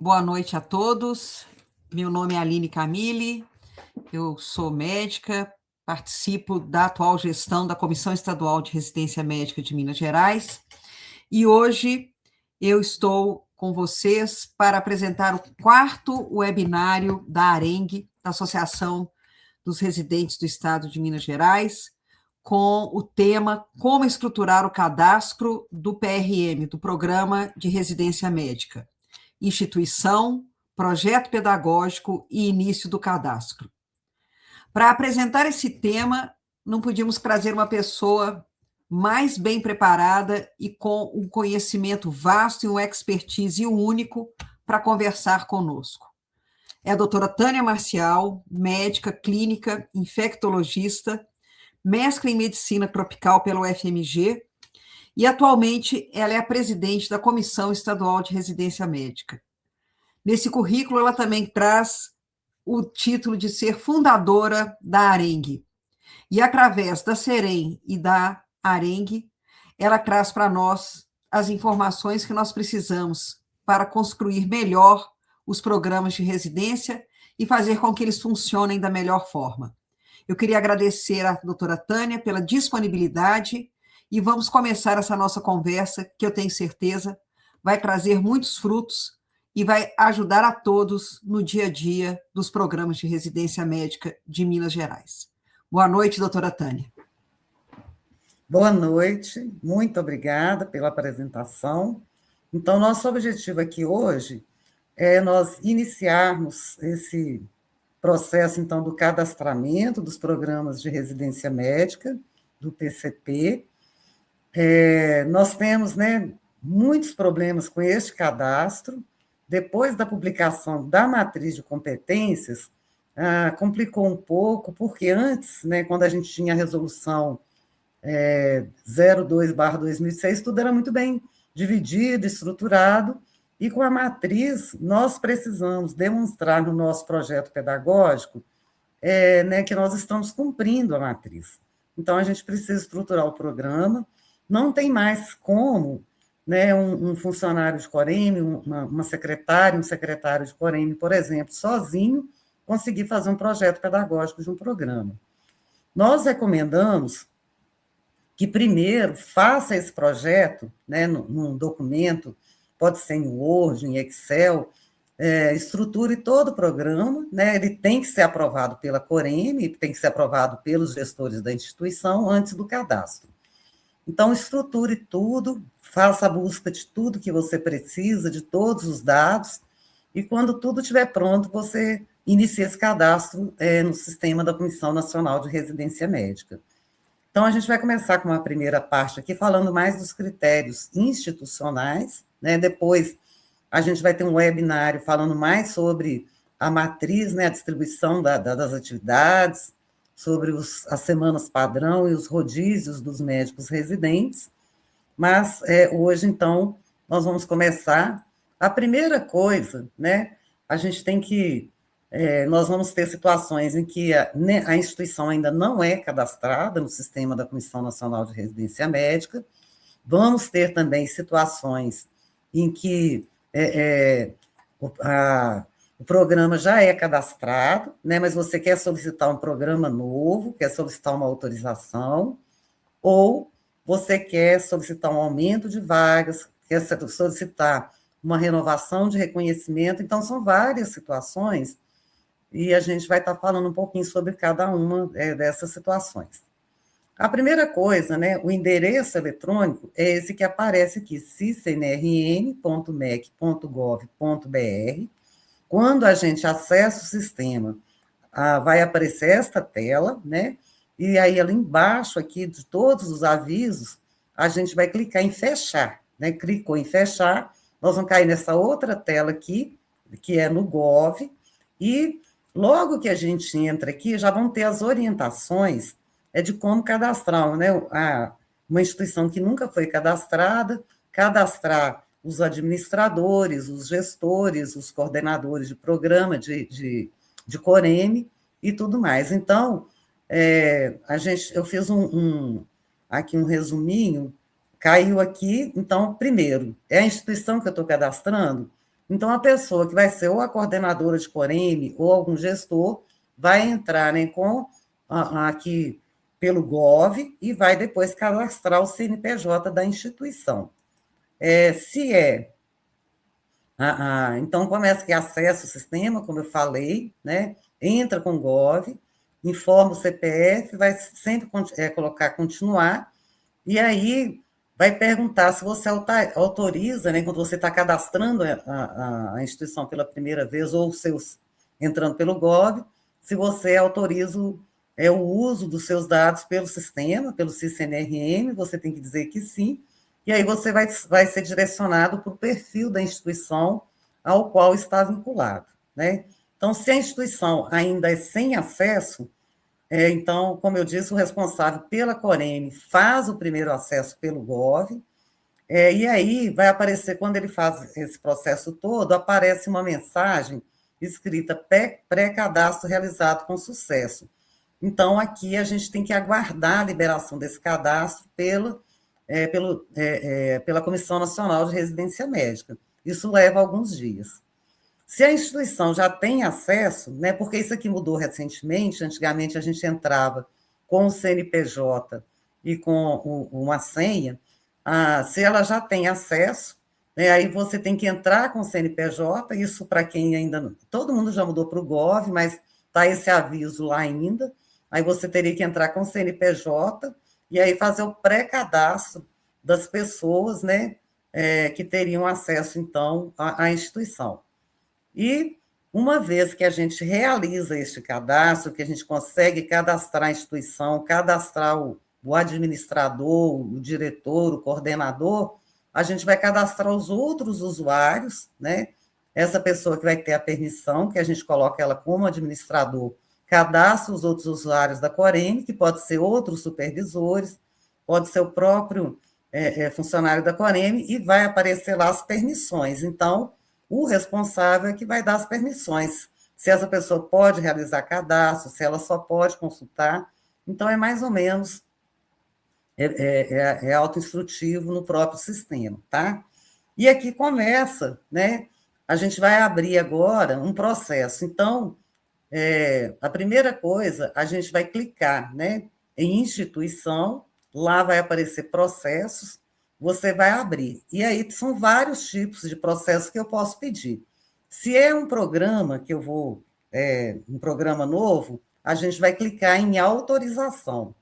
Boa noite a todos. Meu nome é Aline Camille, eu sou médica, participo da atual gestão da Comissão Estadual de Residência Médica de Minas Gerais e hoje eu estou com vocês para apresentar o quarto webinário da ARENG, da Associação dos Residentes do Estado de Minas Gerais, com o tema Como estruturar o cadastro do PRM, do Programa de Residência Médica. Instituição, projeto pedagógico e início do cadastro. Para apresentar esse tema, não podíamos trazer uma pessoa mais bem preparada e com um conhecimento vasto e uma expertise único para conversar conosco. É a doutora Tânia Marcial, médica clínica, infectologista, mestre em medicina tropical pela UFMG, e atualmente ela é a presidente da Comissão Estadual de Residência Médica. Nesse currículo, ela também traz o título de ser fundadora da ARENG. E, através da SEREM e da ARENG, ela traz para nós as informações que nós precisamos para construir melhor os programas de residência e fazer com que eles funcionem da melhor forma. Eu queria agradecer à doutora Tânia pela disponibilidade e vamos começar essa nossa conversa, que eu tenho certeza vai trazer muitos frutos e vai ajudar a todos no dia a dia dos programas de residência médica de Minas Gerais. Boa noite, doutora Tânia. Boa noite, muito obrigada pela apresentação. Então, nosso objetivo aqui hoje é nós iniciarmos esse processo, então, do cadastramento dos programas de residência médica, do PCP. Nós temos, muitos problemas com este cadastro. Depois da publicação da matriz de competências, complicou um pouco, porque antes, quando a gente tinha a resolução 02/2006, tudo era muito bem dividido, estruturado, e com a matriz nós precisamos demonstrar no nosso projeto pedagógico que nós estamos cumprindo a matriz. Então, a gente precisa estruturar o programa, não tem mais como um funcionário de Coreme, uma secretária, um secretário de Coreme, por exemplo, sozinho, conseguir fazer um projeto pedagógico de um programa. Nós recomendamos que, primeiro, faça esse projeto num documento, pode ser em Word, em Excel, estruture todo o programa, ele tem que ser aprovado pela Coreme, tem que ser aprovado pelos gestores da instituição antes do cadastro. Então, estruture tudo, faça a busca de tudo que você precisa, de todos os dados, e quando tudo estiver pronto, você inicia esse cadastro no sistema da Comissão Nacional de Residência Médica. Então, a gente vai começar com uma primeira parte aqui, falando mais dos critérios institucionais, depois a gente vai ter um webinário falando mais sobre a matriz, a distribuição das atividades, sobre as semanas padrão e os rodízios dos médicos residentes, mas hoje, então, nós vamos começar. A primeira coisa, a gente tem que, nós vamos ter situações em que a instituição ainda não é cadastrada no sistema da Comissão Nacional de Residência Médica, vamos ter também situações em que o programa já é cadastrado, mas você quer solicitar um programa novo, quer solicitar uma autorização, ou você quer solicitar um aumento de vagas, quer solicitar uma renovação de reconhecimento. Então, são várias situações, e a gente vai estar falando um pouquinho sobre cada uma dessas situações. A primeira coisa, o endereço eletrônico é esse que aparece aqui, ciscnrn.mec.gov.br. Quando a gente acessa o sistema, vai aparecer esta tela, e aí ali embaixo aqui de todos os avisos, a gente vai clicar em fechar, Clicou em fechar, nós vamos cair nessa outra tela aqui, que é no Gov, e logo que a gente entra aqui, já vão ter as orientações de como cadastrar, uma instituição que nunca foi cadastrada, cadastrar os administradores, os gestores, os coordenadores de programa de Coreme e tudo mais. Então, eu fiz aqui um resuminho, caiu aqui. Então, primeiro, é a instituição que eu estou cadastrando, Então, a pessoa que vai ser ou a coordenadora de Coreme ou algum gestor vai entrar, né, aqui pelo Gov e vai depois cadastrar o CNPJ da instituição. Se é então, começa que acessa o sistema, como eu falei, né? Entra com o Gov, informa o CPF, vai sempre colocar continuar, e aí vai perguntar se você autoriza, né, quando você está cadastrando a instituição pela primeira vez, ou seus entrando pelo Gov, se você autoriza o uso dos seus dados pelo sistema, pelo CIS-CNRM, você tem que dizer que sim, e aí você vai ser direcionado para o perfil da instituição ao qual está vinculado, né? Então, se a instituição ainda é sem acesso, então, como eu disse, o responsável pela Coreme faz o primeiro acesso pelo Gov, e aí vai aparecer, quando ele faz esse processo todo, aparece uma mensagem escrita pré-cadastro realizado com sucesso. Então, aqui a gente tem que aguardar a liberação desse cadastro pela Comissão Nacional de Residência Médica. Isso leva alguns dias. Se a instituição já tem acesso, né, porque isso aqui mudou recentemente, antigamente a gente entrava com o CNPJ e com uma senha, se ela já tem acesso, né, aí você tem que entrar com o CNPJ, isso para quem ainda... Todo mundo já mudou para o Gov, mas está esse aviso lá ainda, aí você teria que entrar com o CNPJ e aí fazer o pré-cadastro das pessoas, né, que teriam acesso, então, à instituição. E, uma vez que a gente realiza este cadastro, que a gente consegue cadastrar a instituição, cadastrar o administrador, o diretor, o coordenador, a gente vai cadastrar os outros usuários, né? Essa pessoa que vai ter a permissão, que a gente coloca ela como administrador, cadastra os outros usuários da Coreme, que pode ser outros supervisores, pode ser o próprio funcionário da Coreme, e vai aparecer lá as permissões. Então, o responsável é que vai dar as permissões, se essa pessoa pode realizar cadastro, se ela só pode consultar. Então, é mais ou menos autoinstrutivo no próprio sistema, tá? E aqui começa, né? A gente vai abrir agora um processo. Então, a primeira coisa, a gente vai clicar, né, em instituição, lá vai aparecer processos, você vai abrir. E aí são vários tipos de processos que eu posso pedir. Se é um programa que eu vou, um programa novo, a gente vai clicar em autorização.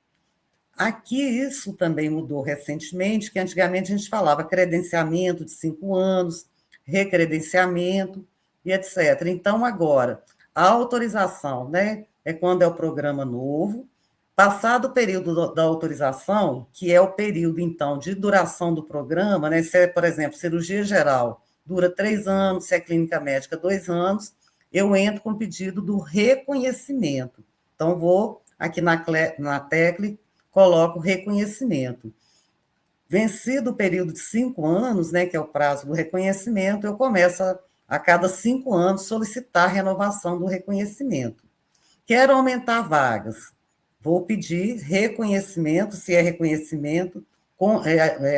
Aqui isso também mudou recentemente, que antigamente a gente falava credenciamento de 5 anos, recredenciamento e etc. Então, agora, a autorização, né, é quando é o programa novo. Passado o período da autorização, que é o período, então, de duração do programa, né, se é, por exemplo, cirurgia geral, dura 3 anos, se é clínica médica, 2 anos, eu entro com o pedido do reconhecimento. Então, vou aqui na tecla e coloco reconhecimento. Vencido o período de 5 anos, né, que é o prazo do reconhecimento, eu começo a cada 5 anos solicitar a renovação do reconhecimento. Quero aumentar vagas. Vou pedir reconhecimento, se é reconhecimento,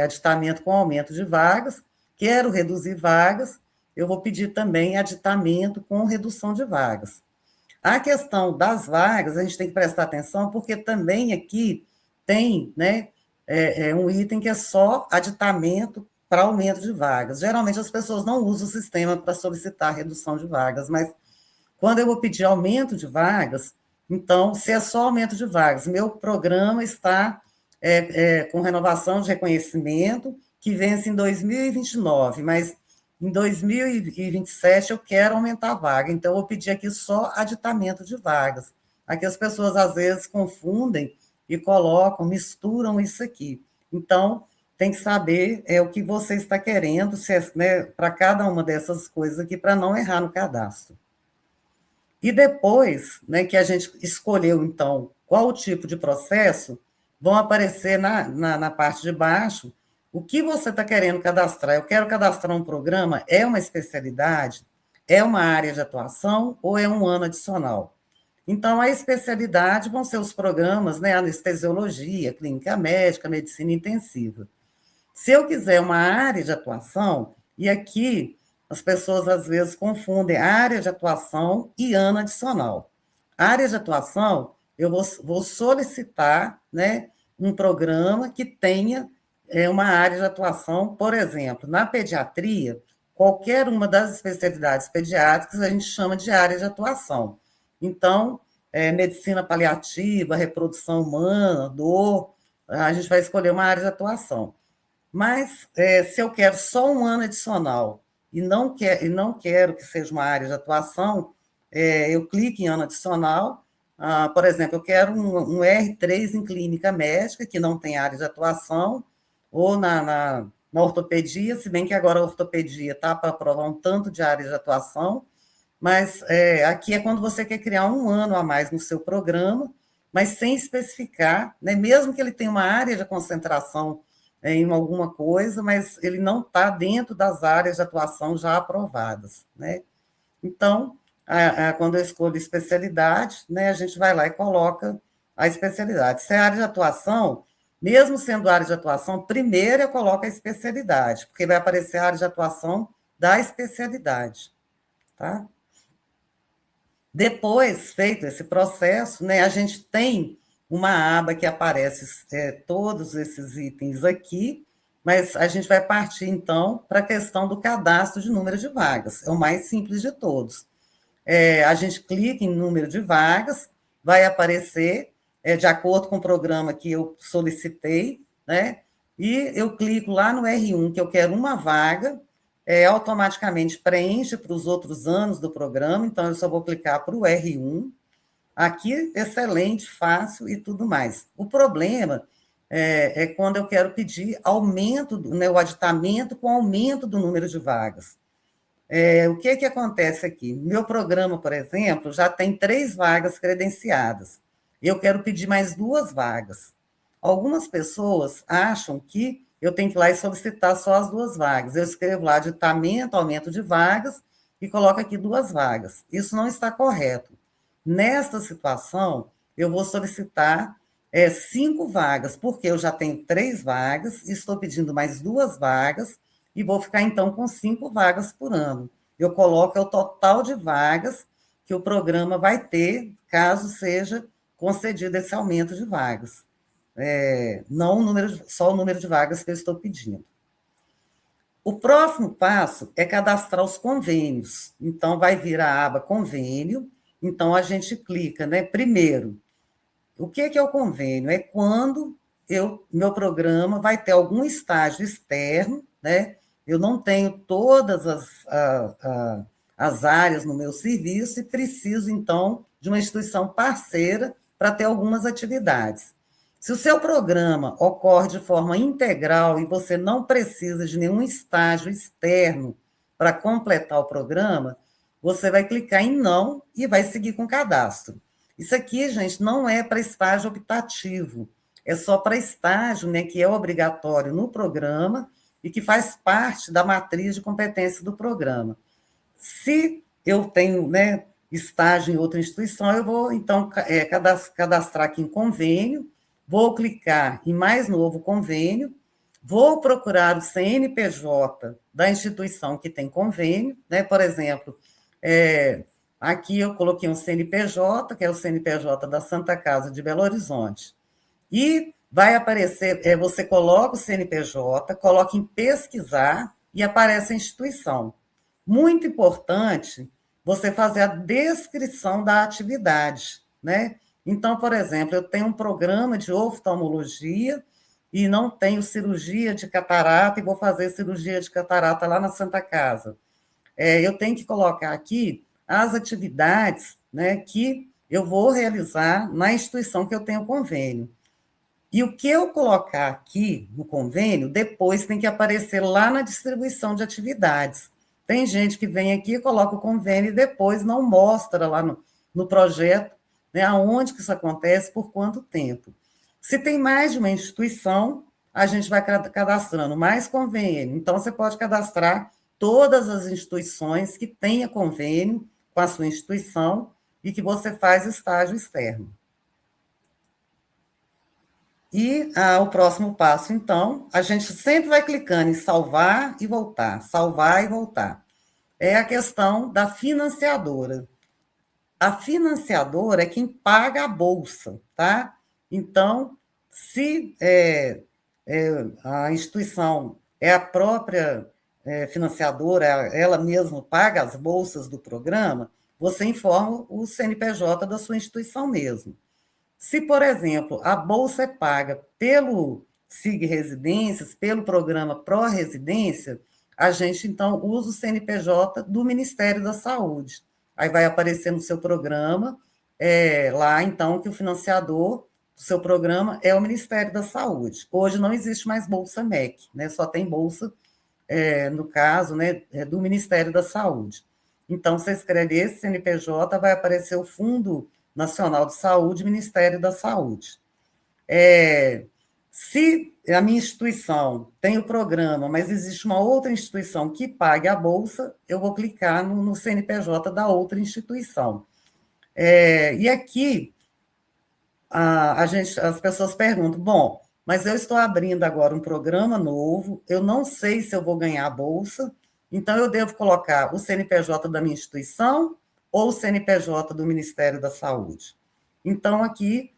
aditamento com aumento de vagas. Quero reduzir vagas, eu vou pedir também aditamento com redução de vagas. A questão das vagas, a gente tem que prestar atenção, porque também aqui tem, né, um item que é só aditamento para aumento de vagas. Geralmente as pessoas não usam o sistema para solicitar redução de vagas, mas quando eu vou pedir aumento de vagas, então, se é só aumento de vagas, meu programa está com renovação de reconhecimento, que vence em 2029, mas em 2027 eu quero aumentar a vaga, então eu vou pedir aqui só aditamento de vagas. Aqui as pessoas às vezes confundem e colocam, misturam isso aqui. Então, tem que saber o que você está querendo, né, para cada uma dessas coisas aqui, para não errar no cadastro. E depois, né, que a gente escolheu, então, qual o tipo de processo, vão aparecer na parte de baixo o que você está querendo cadastrar. Eu quero cadastrar um programa, é uma especialidade, é uma área de atuação ou é um ano adicional? Então, a especialidade vão ser os programas, né, anestesiologia, clínica médica, medicina intensiva. Se eu quiser uma área de atuação, e aqui as pessoas às vezes confundem área de atuação e ano adicional. Área de atuação, eu vou solicitar, né, um programa que tenha uma área de atuação, por exemplo, na pediatria, qualquer uma das especialidades pediátricas a gente chama de área de atuação. Então, medicina paliativa, reprodução humana, dor, a gente vai escolher uma área de atuação. Mas, se eu quero só um ano adicional e não quero que seja uma área de atuação, eu clico em ano adicional. Por exemplo, eu quero um R3 em clínica médica, que não tem área de atuação, ou na ortopedia, se bem que agora a ortopedia está para aprovar um tanto de área de atuação, mas aqui é quando você quer criar um ano a mais no seu programa, mas sem especificar, né, mesmo que ele tenha uma área de concentração em alguma coisa, mas ele não está dentro das áreas de atuação já aprovadas, né? Então, quando eu escolho especialidade, né, a gente vai lá e coloca a especialidade. Se é área de atuação, mesmo sendo área de atuação, primeiro eu coloco a especialidade, porque vai aparecer a área de atuação da especialidade, tá? Depois, feito esse processo, né, a gente tem uma aba que aparece todos esses itens aqui, mas a gente vai partir, então, para a questão do cadastro de número de vagas. É o mais simples de todos. A gente clica em número de vagas, vai aparecer, de acordo com o programa que eu solicitei, né? E eu clico lá no R1, que eu quero uma vaga, automaticamente preenche para os outros anos do programa, então eu só vou clicar para o R1. Aqui, excelente, fácil e tudo mais. O problema é quando eu quero pedir aumento, né, o aditamento com aumento do número de vagas. O que acontece aqui? Meu programa, por exemplo, já tem 3 vagas credenciadas. Eu quero pedir mais 2 vagas. Algumas pessoas acham que eu tenho que ir lá e solicitar só as 2 vagas. Eu escrevo lá aditamento, aumento de vagas, e coloco aqui 2 vagas. Isso não está correto. Nesta situação, eu vou solicitar 5 vagas, porque eu já tenho 3 vagas, estou pedindo mais 2 vagas, e vou ficar, então, com 5 vagas por ano. Eu coloco o total de vagas que o programa vai ter, caso seja concedido esse aumento de vagas. Não só o número de vagas que eu estou pedindo. O próximo passo é cadastrar os convênios. Então, vai vir a aba convênio. Então, a gente clica, né? Primeiro, o que é o convênio? É quando meu programa vai ter algum estágio externo, né? Eu não tenho todas as áreas no meu serviço e preciso, então, de uma instituição parceira para ter algumas atividades. Se o seu programa ocorre de forma integral e você não precisa de nenhum estágio externo para completar o programa, você vai clicar em não e vai seguir com o cadastro. Isso aqui, gente, não é para estágio optativo, é só para estágio, né, que é obrigatório no programa e que faz parte da matriz de competência do programa. Se eu tenho, né, estágio em outra instituição, eu vou, então, cadastrar aqui em convênio, vou clicar em mais novo convênio, vou procurar o CNPJ da instituição que tem convênio, né, por exemplo, aqui eu coloquei um CNPJ, que é o CNPJ da Santa Casa de Belo Horizonte. E vai aparecer, você coloca o CNPJ, coloca em pesquisar e aparece a instituição. Muito importante você fazer a descrição da atividade, né? Então, por exemplo, eu tenho um programa de oftalmologia e não tenho cirurgia de catarata e vou fazer cirurgia de catarata lá na Santa Casa. Eu tenho que colocar aqui as atividades, né, que eu vou realizar na instituição que eu tenho convênio. E o que eu colocar aqui no convênio, depois tem que aparecer lá na distribuição de atividades. Tem gente que vem aqui, coloca o convênio e depois não mostra lá no projeto, né, aonde que isso acontece, por quanto tempo. Se tem mais de uma instituição, a gente vai cadastrando mais convênio. Então, você pode cadastrar todas as instituições que tenha convênio com a sua instituição e que você faz estágio externo. E o próximo passo, então, a gente sempre vai clicando em salvar e voltar, salvar e voltar. é a questão da financiadora. A financiadora é quem paga a bolsa, tá? Então, se a instituição é a própria financiadora, ela mesma paga as bolsas do programa, você informa o CNPJ da sua instituição mesmo. Se, por exemplo, a bolsa é paga pelo SIG Residências, pelo programa Pró-Residência, a gente, então, usa o CNPJ do Ministério da Saúde. Aí vai aparecer no seu programa, lá, então, que o financiador do seu programa é o Ministério da Saúde. Hoje não existe mais Bolsa MEC, né? Só tem bolsa, no caso, né, do Ministério da Saúde. Então, você escreve esse CNPJ, vai aparecer o Fundo Nacional de Saúde, Ministério da Saúde. Se a minha instituição tem o programa, mas existe uma outra instituição que pague a bolsa, eu vou clicar no CNPJ da outra instituição. E aqui, as pessoas perguntam, bom, mas eu estou abrindo agora um programa novo, eu não sei se eu vou ganhar a bolsa, então eu devo colocar o CNPJ da minha instituição ou o CNPJ do Ministério da Saúde. Então, aqui,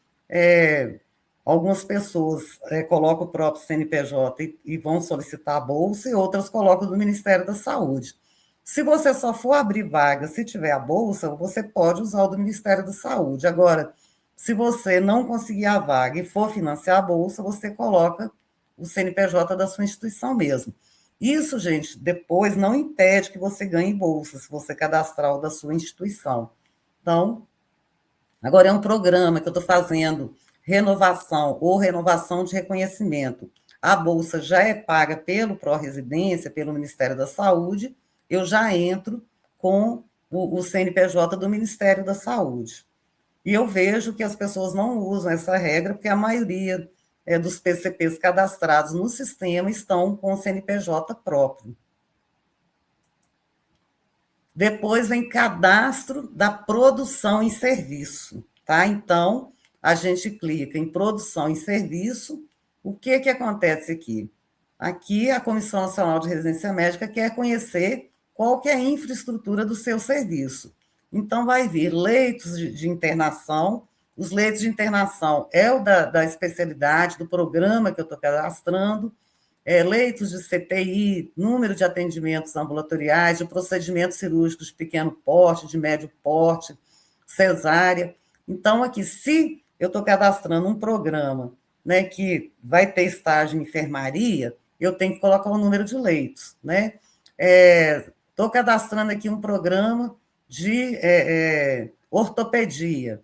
algumas pessoas colocam o próprio CNPJ e vão solicitar a bolsa, e outras colocam do Ministério da Saúde. Se você só for abrir vaga, se tiver a bolsa, você pode usar o do Ministério da Saúde. Agora, se você não conseguir a vaga e for financiar a bolsa, você coloca o CNPJ da sua instituição mesmo. Isso, gente, depois não impede que você ganhe bolsa, se você cadastrar o da sua instituição. Então, agora é um programa que eu estou fazendo renovação ou renovação de reconhecimento. A bolsa já é paga pelo Pró-Residência, pelo Ministério da Saúde, eu já entro com o CNPJ do Ministério da Saúde. E eu vejo que as pessoas não usam essa regra, porque a maioria dos PCPs cadastrados no sistema estão com o CNPJ próprio. Depois vem cadastro da produção em serviço, tá? Então, a gente clica em produção em serviço. O que acontece aqui? Aqui, a Comissão Nacional de Residência Médica quer conhecer qual que é a infraestrutura do seu serviço. Então, vai vir leitos de internação. Os leitos de internação é o da especialidade, do programa que eu estou cadastrando, leitos de CTI, número de atendimentos ambulatoriais, de procedimentos cirúrgicos de pequeno porte, de médio porte, cesárea. Então, aqui, se eu estou cadastrando um programa, né, que vai ter estágio em enfermaria, eu tenho que colocar o número de leitos, né? Estou cadastrando aqui um programa de ortopedia.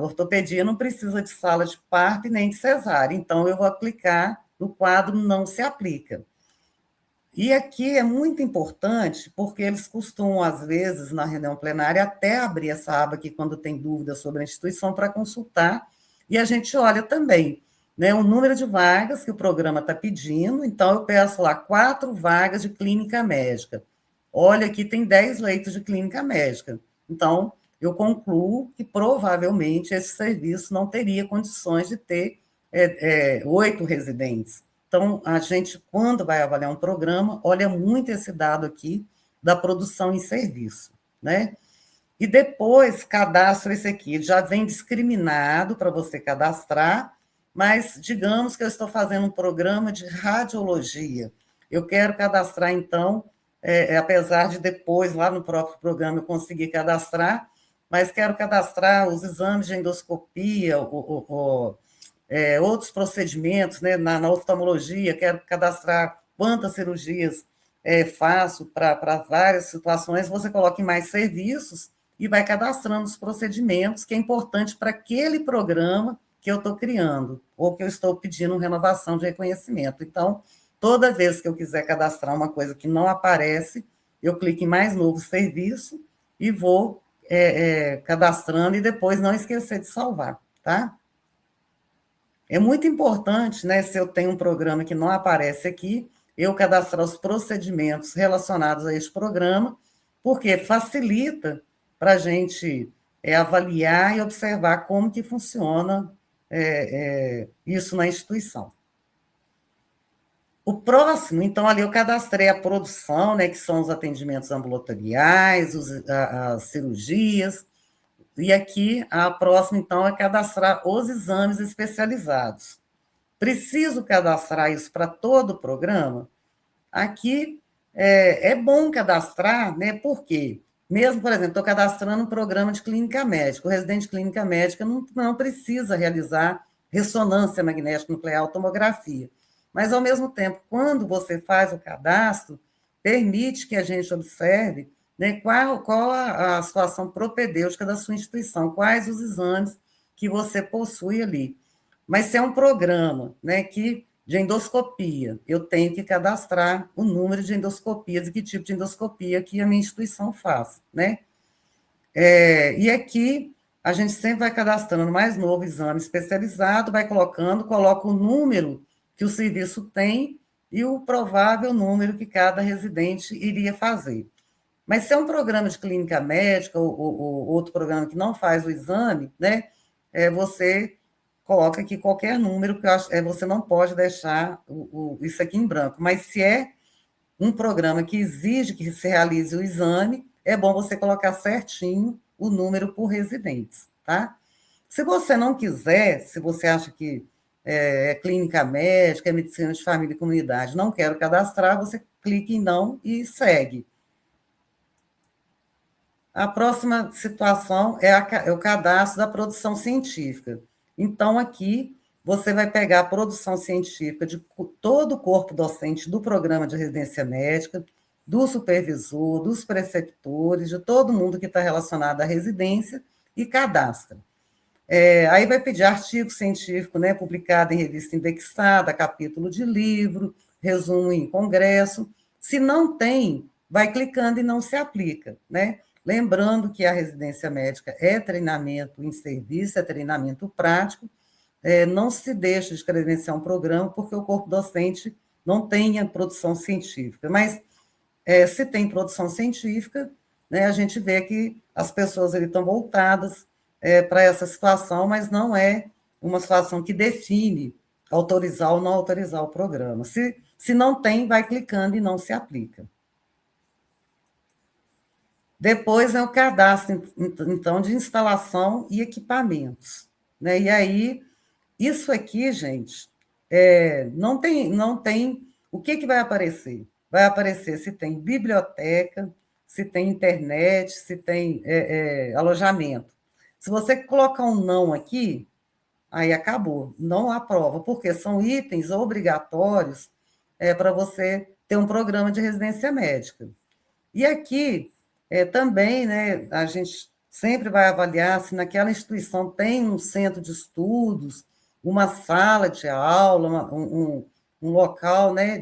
Ortopedia não precisa de sala de parto e nem de cesárea, então eu vou aplicar no quadro não se aplica. E aqui é muito importante, porque eles costumam, às vezes, na reunião plenária, até abrir essa aba aqui quando tem dúvida sobre a instituição para consultar, e a gente olha também, né, o número de vagas que o programa está pedindo, então eu peço lá 4 vagas de clínica médica. Olha, aqui tem 10 leitos de clínica médica. Então, eu concluo que provavelmente esse serviço não teria condições de ter 8 residentes. Então, a gente, quando vai avaliar um programa, olha muito esse dado aqui da produção em serviço, né? E depois cadastro esse aqui, já vem discriminado para você cadastrar, mas digamos que eu estou fazendo um programa de radiologia. Eu quero cadastrar, então, apesar de depois, lá no próprio programa, eu conseguir cadastrar, mas quero cadastrar os exames de endoscopia, outros procedimentos, né, na oftalmologia, quero cadastrar quantas cirurgias faço para várias situações, você coloca em mais serviços e vai cadastrando os procedimentos, que é importante para aquele programa que eu estou criando, ou que eu estou pedindo renovação de reconhecimento. Então, toda vez que eu quiser cadastrar uma coisa que não aparece, eu clico em mais novo serviço e vou cadastrando, e depois não esquecer de salvar, tá? É muito importante, né, se eu tenho um programa que não aparece aqui, eu cadastrar os procedimentos relacionados a este programa, porque facilita para a gente avaliar e observar como que funciona isso na instituição. O próximo, então, ali eu cadastrei a produção, né, que são os atendimentos ambulatoriais, as cirurgias, e aqui a próxima, então, é cadastrar os exames especializados. Preciso cadastrar isso para todo o programa? Aqui é bom cadastrar, né? Porque, mesmo, por exemplo, estou cadastrando um programa de clínica médica, o residente de clínica médica não precisa realizar ressonância magnética nuclear ou tomografia. Mas, ao mesmo tempo, quando você faz o cadastro, permite que a gente observe, né, qual a situação propedêutica da sua instituição, quais os exames que você possui ali. Mas se é um programa, né, de endoscopia, eu tenho que cadastrar o número de endoscopias e que tipo de endoscopia que a minha instituição faz, né? E aqui a gente sempre vai cadastrando mais novo exame especializado, vai colocando, coloca o número que o serviço tem e o provável número que cada residente iria fazer. Mas se é um programa de clínica médica ou outro programa que não faz o exame, né, você coloca aqui qualquer número, que eu acho, você não pode deixar isso aqui em branco. Mas se é um programa que exige que se realize o exame, é bom você colocar certinho o número por residentes, tá? Se você não quiser, se você acha que é clínica médica, é medicina de família e comunidade, não quero cadastrar, você clica em não e segue. A próxima situação é o cadastro da produção científica. Então, aqui, você vai pegar a produção científica de todo o corpo docente do programa de residência médica, do supervisor, dos preceptores, de todo mundo que está relacionado à residência, e cadastra. Aí vai pedir artigo científico, né, publicado em revista indexada, capítulo de livro, resumo em congresso. Se não tem, vai clicando e não se aplica, né? Lembrando que a residência médica é treinamento em serviço, é treinamento prático, não se deixa de credenciar um programa porque o corpo docente não tenha produção científica. Mas, se tem produção científica, né, a gente vê que as pessoas ali estão voltadas para essa situação, mas não é uma situação que define autorizar ou não autorizar o programa. Se não tem, vai clicando e não se aplica. Depois é o cadastro, então, de instalação e equipamentos, né? E aí, isso aqui, gente, não tem. O que vai aparecer? Vai aparecer se tem biblioteca, se tem internet, se tem alojamento. Se você colocar um não aqui, aí acabou, não aprova, porque são itens obrigatórios para você ter um programa de residência médica. E aqui também, né, a gente sempre vai avaliar se naquela instituição tem um centro de estudos, uma sala de aula, um local, né,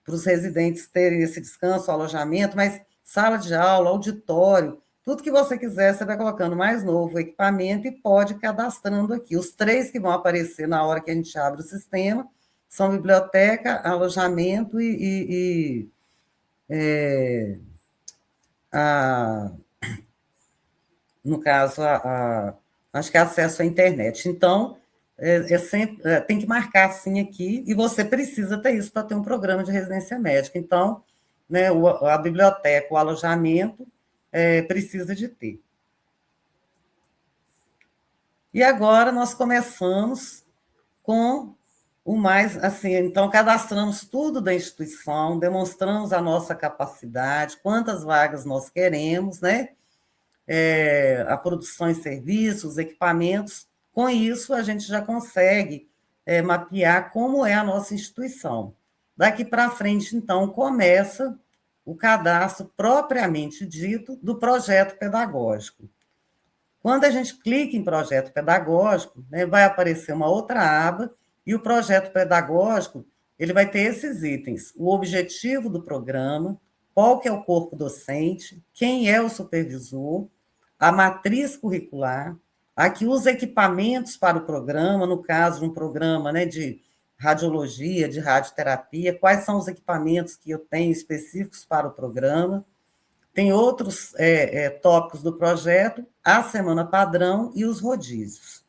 para os residentes terem esse descanso, alojamento, mas sala de aula, auditório, tudo que você quiser, você vai colocando mais novo equipamento e pode ir cadastrando aqui. Os 3 que vão aparecer na hora que a gente abre o sistema são biblioteca, alojamento a, no caso, acho que é acesso à internet. Então, sempre, tem que marcar assim aqui, e você precisa ter isso para ter um programa de residência médica. Então, né, a biblioteca, o alojamento, precisa de ter. E agora nós começamos com o mais, assim, então cadastramos tudo da instituição, demonstramos a nossa capacidade, quantas vagas nós queremos, né? A produção em serviços, equipamentos. Com isso, a gente já consegue mapear como é a nossa instituição. Daqui para frente, então, começa o cadastro propriamente dito do projeto pedagógico. Quando a gente clica em projeto pedagógico, né, vai aparecer uma outra aba, e o projeto pedagógico ele vai ter esses itens: o objetivo do programa, qual que é o corpo docente, quem é o supervisor, a matriz curricular, aqui os equipamentos para o programa, no caso de um programa, né, de radiologia, de radioterapia, quais são os equipamentos que eu tenho específicos para o programa. Tem outros tópicos do projeto, a semana padrão e os rodízios.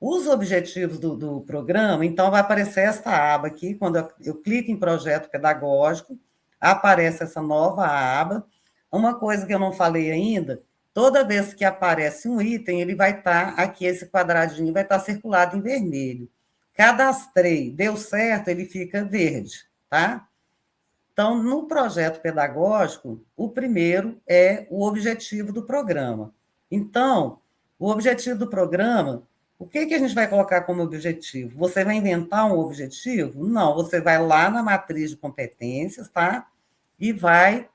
Os objetivos do programa, então, vai aparecer esta aba aqui, quando eu clico em projeto pedagógico, aparece essa nova aba. Uma coisa que eu não falei ainda, toda vez que aparece um item, ele vai estar aqui, esse quadradinho vai estar circulado em vermelho. Cadastrei, deu certo, ele fica verde, tá? Então, no projeto pedagógico, o primeiro é o objetivo do programa. Então, o objetivo do programa, o que a gente vai colocar como objetivo? Você vai inventar um objetivo? Não, você vai lá na matriz de competências, tá? E vai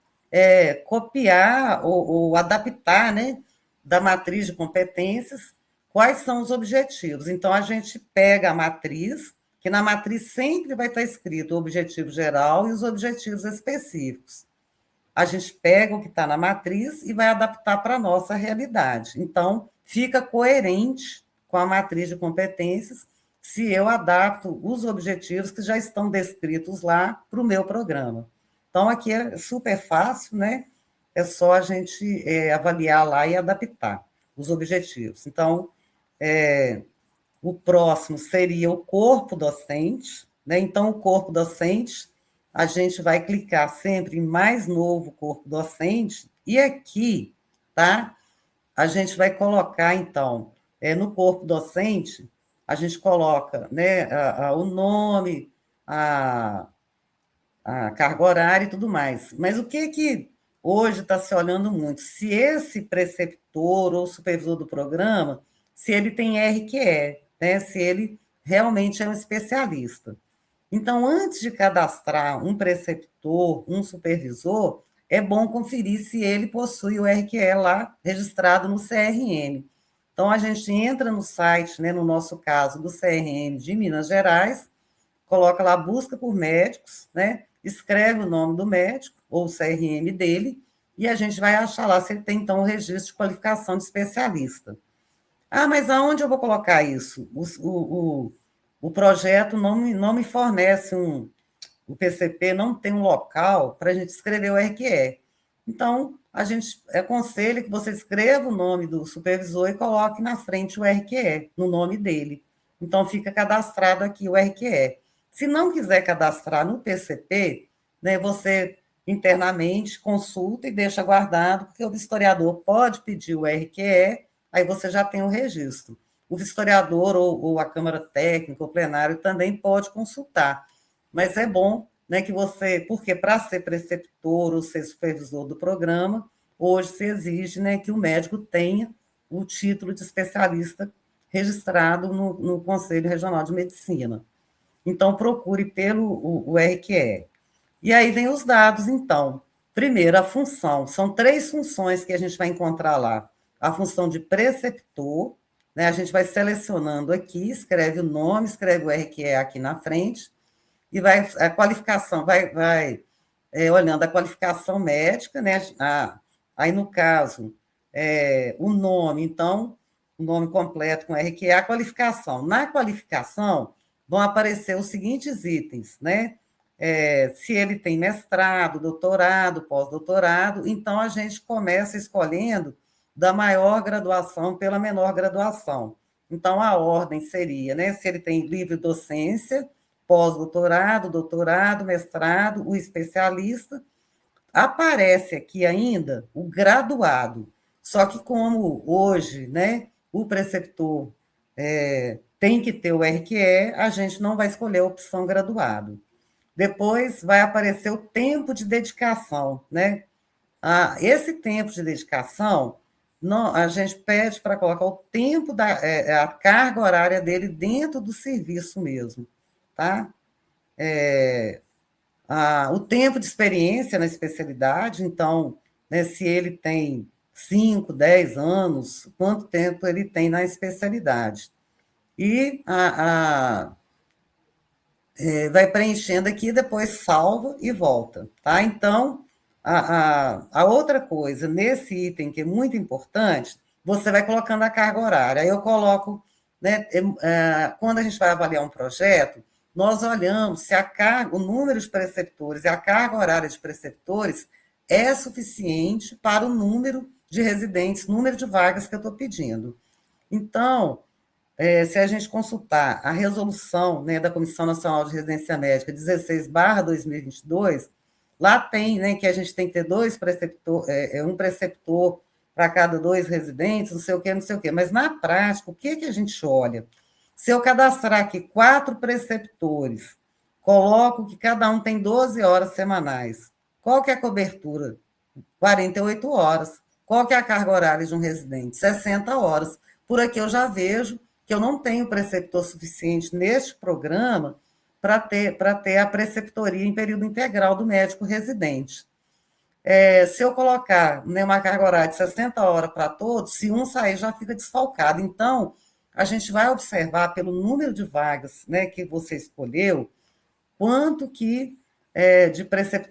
copiar ou adaptar, né, da matriz de competências, quais são os objetivos. Então, a gente pega a matriz, que na matriz sempre vai estar escrito o objetivo geral e os objetivos específicos. A gente pega o que está na matriz e vai adaptar para a nossa realidade. Então, fica coerente com a matriz de competências se eu adapto os objetivos que já estão descritos lá para o meu programa. Então, aqui é super fácil, né? É só a gente avaliar lá e adaptar os objetivos. Então, o próximo seria o corpo docente, né? Então, o corpo docente, a gente vai clicar sempre em mais novo corpo docente, e aqui, tá? A gente vai colocar, então, no corpo docente, a gente coloca, né, o nome, a carga horária e tudo mais. Mas o que hoje está se olhando muito? Se esse preceptor ou supervisor do programa, se ele tem RQE, né? Se ele realmente é um especialista. Então, antes de cadastrar um preceptor, um supervisor, é bom conferir se ele possui o RQE lá registrado no CRM. Então, a gente entra no site, né, no nosso caso, do CRM de Minas Gerais, coloca lá busca por médicos, né? Escreve o nome do médico ou o CRM dele e a gente vai achar lá se ele tem, então, o registro de qualificação de especialista. Ah, mas aonde eu vou colocar isso? O projeto não me fornece o PCP não tem um local para a gente escrever o RQE. Então, a gente aconselha que você escreva o nome do supervisor e coloque na frente o RQE, no nome dele. Então, fica cadastrado aqui o RQE. Se não quiser cadastrar no PCP, né, você internamente consulta e deixa guardado, porque o historiador pode pedir o RQE, aí você já tem o registro. O historiador ou a Câmara Técnica, o plenário, também pode consultar. Mas é bom, né, que você, porque para ser preceptor ou ser supervisor do programa, hoje se exige, né, que o médico tenha o título de especialista registrado no Conselho Regional de Medicina. Então, procure pelo o RQE. E aí vem os dados, então. Primeiro, a função. São 3 funções que a gente vai encontrar lá. A função de preceptor, né, a gente vai selecionando aqui, escreve o nome, escreve o RQE aqui na frente, e vai a qualificação, vai olhando a qualificação médica, né? Aí, no caso, o nome, então, o nome completo com RQE, a qualificação. Na qualificação, vão aparecer os seguintes itens, né? Se ele tem mestrado, doutorado, pós-doutorado, então a gente começa escolhendo da maior graduação pela menor graduação. Então, a ordem seria, né? Se ele tem livre docência, pós-doutorado, doutorado, mestrado, o especialista. Aparece aqui ainda o graduado, só que como hoje, né, o preceptor tem que ter o RQE, a gente não vai escolher a opção graduado. Depois vai aparecer o tempo de dedicação, né? Esse tempo de dedicação, não, a gente pede para colocar o tempo a carga horária dele dentro do serviço mesmo, tá? O tempo de experiência na especialidade, então, né, se ele tem 5, 10 anos, quanto tempo ele tem na especialidade. E vai preenchendo aqui, depois salva e volta, tá? Então, a outra coisa, nesse item que é muito importante, você vai colocando a carga horária. Aí eu coloco, né, quando a gente vai avaliar um projeto, nós olhamos se o número de preceptores e a carga horária de preceptores é suficiente para o número de residentes, número de vagas que eu estou pedindo. Então, se a gente consultar a resolução, né, da Comissão Nacional de Residência Médica 16/2022, lá tem, né, que a gente tem que ter um preceptor para cada 2 residentes, não sei o quê, não sei o quê. Mas, na prática, o que, que a gente olha? Se eu cadastrar aqui 4 preceptores, coloco que cada um tem 12 horas semanais, qual que é a cobertura? 48 horas. Qual que é a carga horária de um residente? 60 horas. Por aqui eu já vejo que eu não tenho preceptor suficiente neste programa para ter a preceptoria em período integral do médico residente. Se eu colocar, né, uma carga horária de 60 horas para todos, se um sair, já fica desfalcado. Então, a gente vai observar pelo número de vagas, né, que você escolheu, quanto que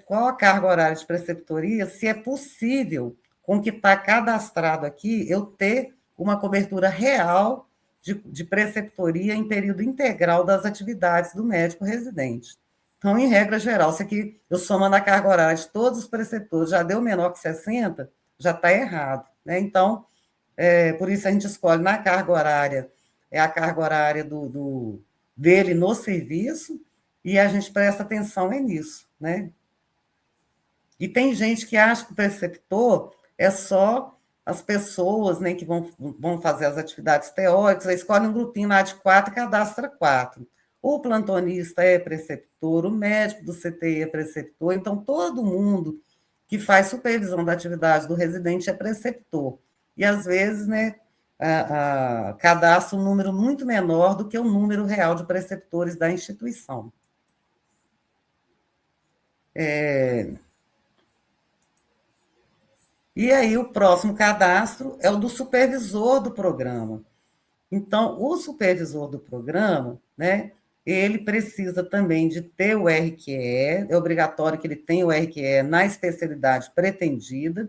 qual a carga horária de preceptoria, se é possível, com o que está cadastrado aqui, eu ter uma cobertura real de preceptoria em período integral das atividades do médico residente. Então, em regra geral, se aqui eu somando a carga horária de todos os preceptores já deu menor que 60, já está errado, né? Então, por isso a gente escolhe na carga horária, é a carga horária dele no serviço, e a gente presta atenção nisso, né? E tem gente que acha que o preceptor é só as pessoas, né, que vão fazer as atividades teóricas, escolhe um grupinho lá de 4 e cadastra 4. O plantonista é preceptor, o médico do CTI é preceptor, então todo mundo que faz supervisão da atividade do residente é preceptor. E, às vezes, né, cadastra um número muito menor do que o número real de preceptores da instituição. E aí, o próximo cadastro é o do supervisor do programa. Então, o supervisor do programa, né, ele precisa também de ter o RQE, é obrigatório que ele tenha o RQE na especialidade pretendida,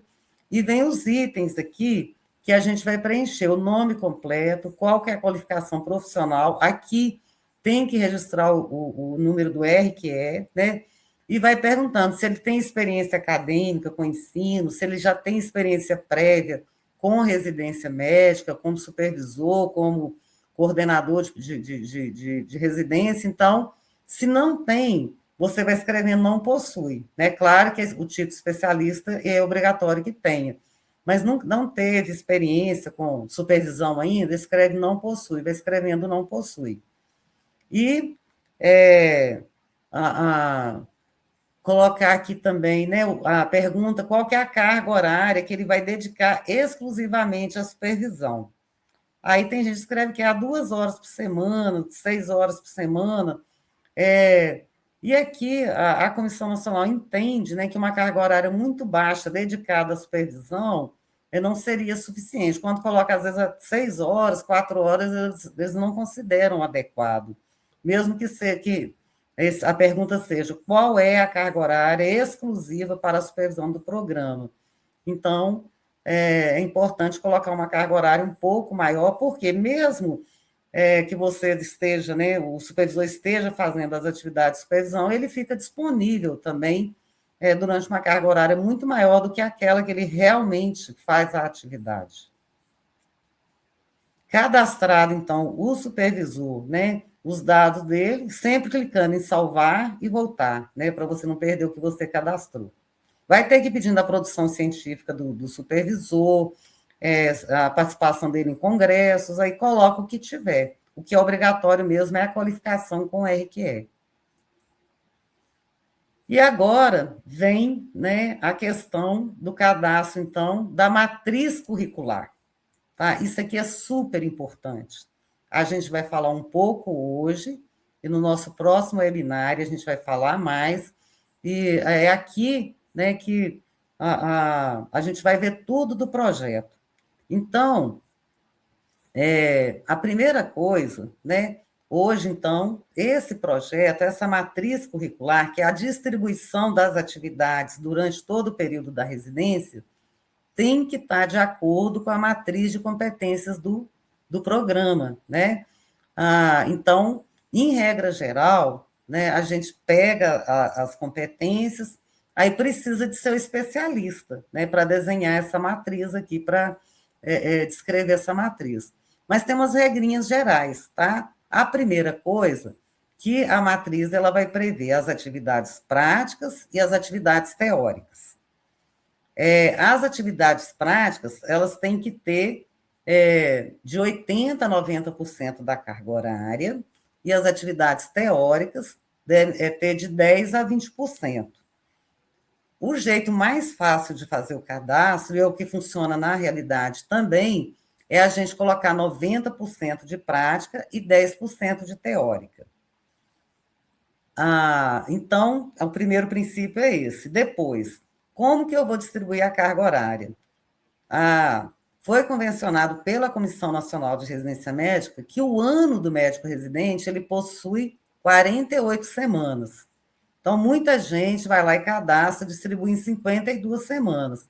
e vem os itens aqui que a gente vai preencher, o nome completo, qual que é a qualificação profissional, aqui tem que registrar o número do RQE, né, e vai perguntando se ele tem experiência acadêmica com ensino, se ele já tem experiência prévia com residência médica, como supervisor, como coordenador de residência. Então, se não tem, você vai escrevendo não possui. Né? Claro que o título especialista é obrigatório que tenha, mas não teve experiência com supervisão ainda, escreve não possui, vai escrevendo não possui. E colocar aqui também, né, a pergunta, qual que é a carga horária que ele vai dedicar exclusivamente à supervisão. Aí tem gente que escreve que é 2 horas por semana, 6 horas por semana, e aqui a Comissão Nacional entende, né, que uma carga horária muito baixa dedicada à supervisão não seria suficiente. Quando coloca, às vezes, 6 horas, 4 horas, eles não consideram adequado. Mesmo que a pergunta seja qual é a carga horária exclusiva para a supervisão do programa. Então, é importante colocar uma carga horária um pouco maior, porque mesmo que você esteja, né, o supervisor esteja fazendo as atividades de supervisão, ele fica disponível também durante uma carga horária muito maior do que aquela que ele realmente faz a atividade. Cadastrado, então, o supervisor, né, os dados dele, sempre clicando em salvar e voltar, né, para você não perder o que você cadastrou. Vai ter que ir pedindo a produção científica do supervisor, a participação dele em congressos, aí coloca o que tiver. O que é obrigatório mesmo é a qualificação com RQE. E agora vem, né, a questão do cadastro, então, da matriz curricular. Tá? Isso aqui é super importante. A gente vai falar um pouco hoje, e no nosso próximo webinar a gente vai falar mais, e é aqui, né, que a gente vai ver tudo do projeto. Então, a primeira coisa, né, hoje, então, esse projeto, essa matriz curricular, que é a distribuição das atividades durante todo o período da residência, tem que estar de acordo com a matriz de competências do programa, né? Então, em regra geral, né, a gente pega as competências, aí precisa de ser o especialista, né, para desenhar essa matriz aqui, para descrever essa matriz. mas tem umas regrinhas gerais, tá? A primeira coisa, que a matriz ela vai prever as atividades práticas e as atividades teóricas. As atividades práticas, elas têm que ter de 80% a 90% da carga horária, e as atividades teóricas devem ter de 10% a 20%. O jeito mais fácil de fazer o cadastro, e é o que funciona na realidade também, é a gente colocar 90% de prática e 10% de teórica. Então, o primeiro princípio é esse. Depois, como que eu vou distribuir a carga horária? Foi convencionado pela Comissão Nacional de Residência Médica que o ano do médico residente ele possui 48 semanas. Então, muita gente vai lá e cadastra, distribui em 52 semanas.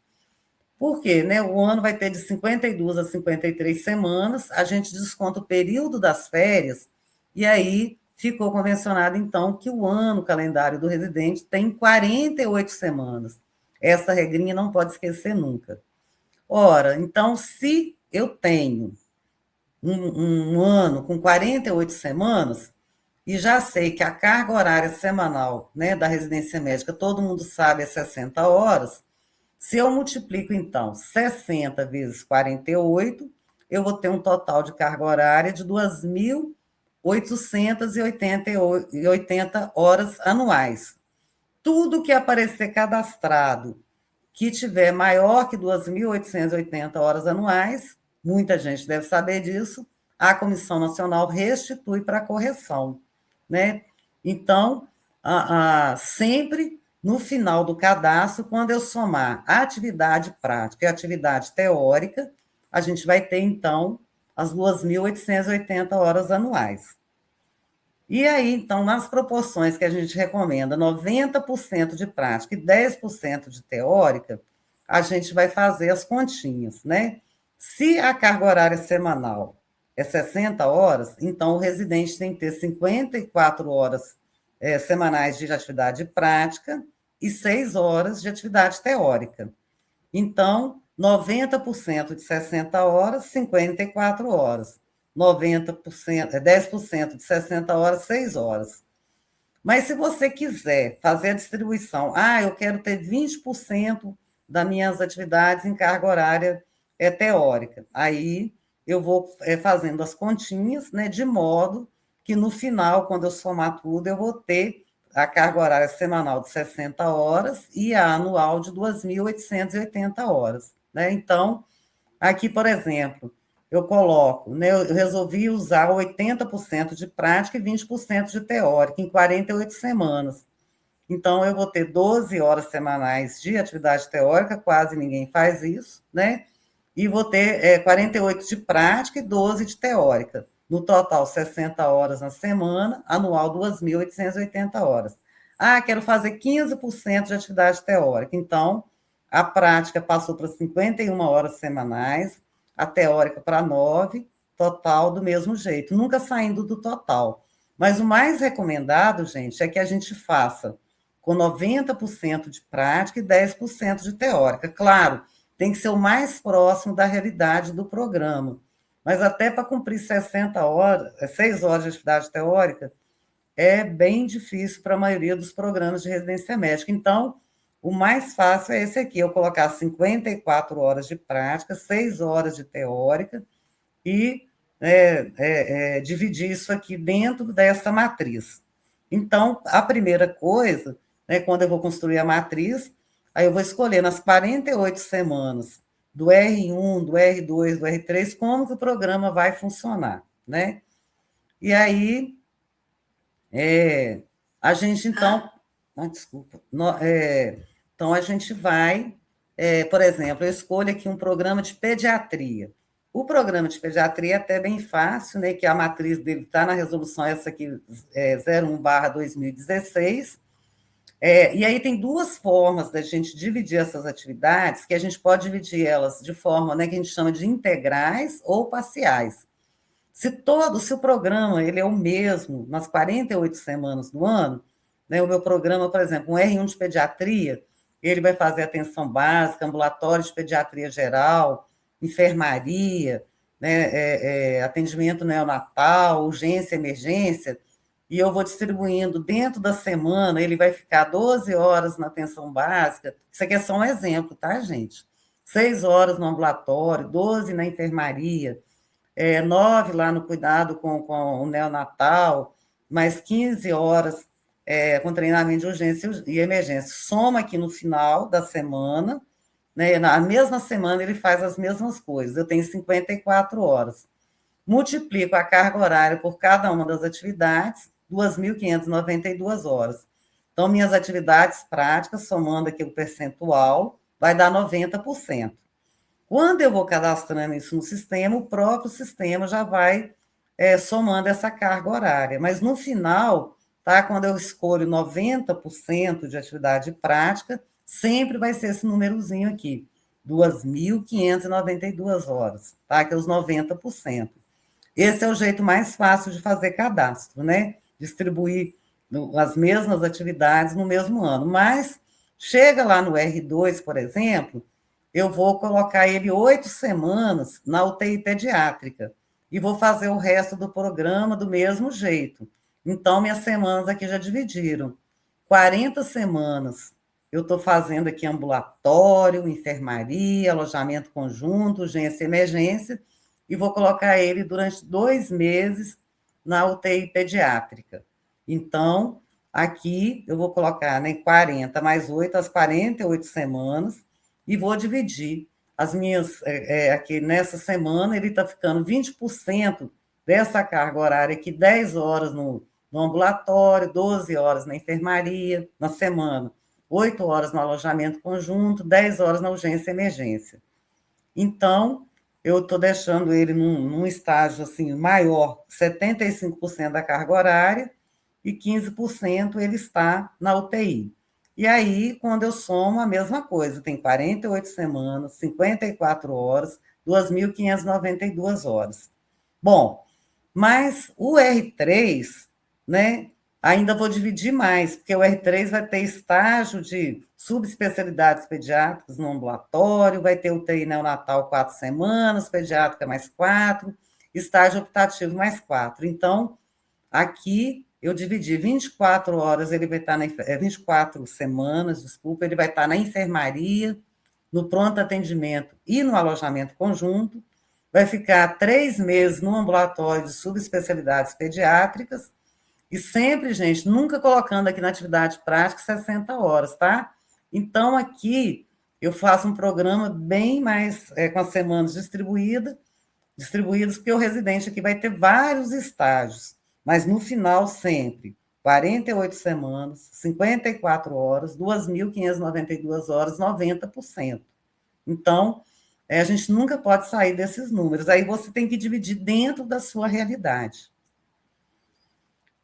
Por quê? Né? O ano vai ter de 52 a 53 semanas, a gente desconta o período das férias, e aí ficou convencionado, então, que o ano calendário do residente tem 48 semanas. Essa regrinha não pode esquecer nunca. Ora, então, se eu tenho um ano com 48 semanas, e já sei que a carga horária semanal, né, da residência médica, todo mundo sabe, é 60 horas, se eu multiplico, então, 60 vezes 48, eu vou ter um total de carga horária de 2.880 horas anuais. Tudo que aparecer cadastrado que tiver maior que 2.880 horas anuais, muita gente deve saber disso, a Comissão Nacional restitui para correção, né? Então, sempre no final do cadastro, quando eu somar a atividade prática e a atividade teórica, a gente vai ter, então, as 2.880 horas anuais. E aí, então, nas proporções que a gente recomenda, 90% de prática e 10% de teórica, a gente vai fazer as continhas, né? Se a carga horária semanal é 60 horas, então o residente tem que ter 54 horas semanais de atividade prática e 6 horas de atividade teórica. Então, 90% de 60 horas, 54 horas. 90%, 10% de 60 horas, 6 horas. Mas se você quiser fazer a distribuição, eu quero ter 20% das minhas atividades em carga horária teórica, aí eu vou fazendo as continhas, né, de modo que no final, quando eu somar tudo, eu vou ter a carga horária semanal de 60 horas e a anual de 2.880 horas. Né? Então, aqui, por exemplo, eu coloco, né, eu resolvi usar 80% de prática e 20% de teórica em 48 semanas. Então, eu vou ter 12 horas semanais de atividade teórica, quase ninguém faz isso, né? E vou ter 48 de prática e 12 de teórica. No total, 60 horas na semana, anual 2.880 horas. Quero fazer 15% de atividade teórica. Então, a prática passou para 51 horas semanais, a teórica para 9, total do mesmo jeito, nunca saindo do total. Mas o mais recomendado, gente, é que a gente faça com 90% de prática e 10% de teórica. Claro, tem que ser o mais próximo da realidade do programa. Mas até para cumprir 60 horas, 6 horas de atividade teórica, é bem difícil para a maioria dos programas de residência médica. Então, o mais fácil é esse aqui, eu colocar 54 horas de prática, 6 horas de teórica e dividir isso aqui dentro dessa matriz. Então, a primeira coisa, né, quando eu vou construir a matriz, aí eu vou escolher nas 48 semanas do R1, do R2, do R3, como que o programa vai funcionar, né? E aí, a gente, então... desculpa. Então, a gente vai... por exemplo, eu escolho aqui um programa de pediatria. O programa de pediatria é até bem fácil, né? Que a matriz dele está na resolução essa aqui, 01/2016. E aí tem duas formas da gente dividir essas atividades, que a gente pode dividir elas de forma, né, que a gente chama de integrais ou parciais. Se o programa ele é o mesmo nas 48 semanas do ano, né, o meu programa, por exemplo, um R1 de pediatria, ele vai fazer atenção básica, ambulatório de pediatria geral, enfermaria, né, atendimento neonatal, urgência, emergência, e eu vou distribuindo dentro da semana, ele vai ficar 12 horas na atenção básica, isso aqui é só um exemplo, tá, gente? 6 horas no ambulatório, 12 na enfermaria, 9 lá no cuidado com o neonatal, mais 15 horas com treinamento de urgência e emergência. Soma aqui no final da semana, né? Na mesma semana ele faz as mesmas coisas. Eu tenho 54 horas. Multiplico a carga horária por cada uma das atividades, 2.592 horas. Então, minhas atividades práticas, somando aqui o percentual, vai dar 90%. Quando eu vou cadastrando isso no sistema, o próprio sistema já vai somando essa carga horária. Mas no final, tá, quando eu escolho 90% de atividade prática, sempre vai ser esse númerozinho aqui, 2.592 horas, tá? Que é os 90%. Esse é o jeito mais fácil de fazer cadastro, né? Distribuir as mesmas atividades no mesmo ano. Mas chega lá no R2, por exemplo, eu vou colocar ele 8 semanas na UTI pediátrica e vou fazer o resto do programa do mesmo jeito. Então, minhas semanas aqui já dividiram. 40 semanas eu estou fazendo aqui ambulatório, enfermaria, alojamento conjunto, urgência e emergência, e vou colocar ele durante 2 meses na UTI pediátrica. Então, aqui eu vou colocar, né, 40 mais 8, as 48 semanas, e vou dividir as minhas, aqui nessa semana, ele está ficando 20% dessa carga horária aqui, 10 horas no ambulatório, 12 horas na enfermaria, na semana, 8 horas no alojamento conjunto, 10 horas na urgência e emergência. Então, eu estou deixando ele num estágio assim, maior, 75% da carga horária, e 15% ele está na UTI. E aí, quando eu somo, a mesma coisa, tem 48 semanas, 54 horas, 2.592 horas. Bom, mas o R3, né, ainda vou dividir mais, porque o R3 vai ter estágio de subespecialidades pediátricas no ambulatório, vai ter UTI neonatal 4 semanas, pediátrica mais 4, estágio optativo mais 4. Então, aqui eu dividi 24 horas, ele vai estar 24 semanas, desculpa, ele vai estar na enfermaria, no pronto atendimento e no alojamento conjunto, vai ficar 3 meses no ambulatório de subespecialidades pediátricas, e sempre, gente, nunca colocando aqui na atividade prática 60 horas, tá? Então, aqui eu faço um programa bem mais com as semanas distribuídas, porque o residente aqui vai ter vários estágios, mas no final sempre 48 semanas, 54 horas, 2.592 horas, 90%. Então, a gente nunca pode sair desses números, aí você tem que dividir dentro da sua realidade.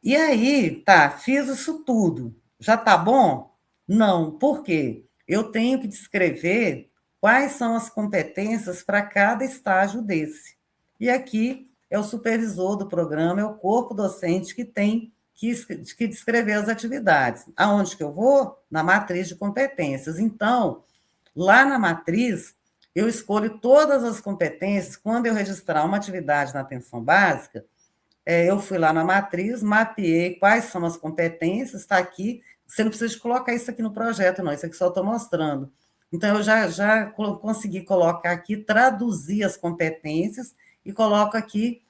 E aí, tá, fiz isso tudo. Já tá bom? Não. Por quê? Eu tenho que descrever quais são as competências para cada estágio desse. E aqui é o supervisor do programa, é o corpo docente que tem que descrever as atividades. Aonde que eu vou? Na matriz de competências. Então, lá na matriz, eu escolho todas as competências. Quando eu registrar uma atividade na atenção básica, eu fui lá na matriz, mapeei quais são as competências, está aqui. Você não precisa de colocar isso aqui no projeto, não, isso aqui só estou mostrando. Então, eu já consegui colocar aqui, traduzir as competências e coloco aqui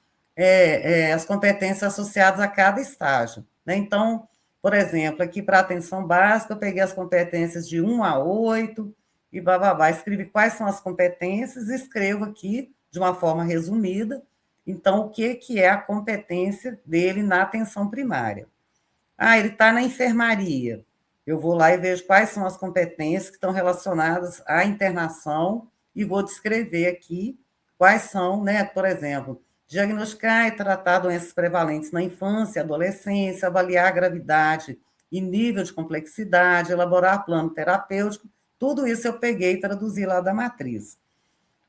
as competências associadas a cada estágio. Né? Então, por exemplo, aqui para atenção básica, eu peguei as competências de 1 a 8 e bababá, escrevi quais são as competências e escrevo aqui de uma forma resumida. Então, o que é a competência dele na atenção primária? Ah, ele está na enfermaria. Eu vou lá e vejo quais são as competências que estão relacionadas à internação e vou descrever aqui quais são, né? Por exemplo, diagnosticar e tratar doenças prevalentes na infância e adolescência, avaliar a gravidade e nível de complexidade, elaborar plano terapêutico, tudo isso eu peguei e traduzi lá da matriz.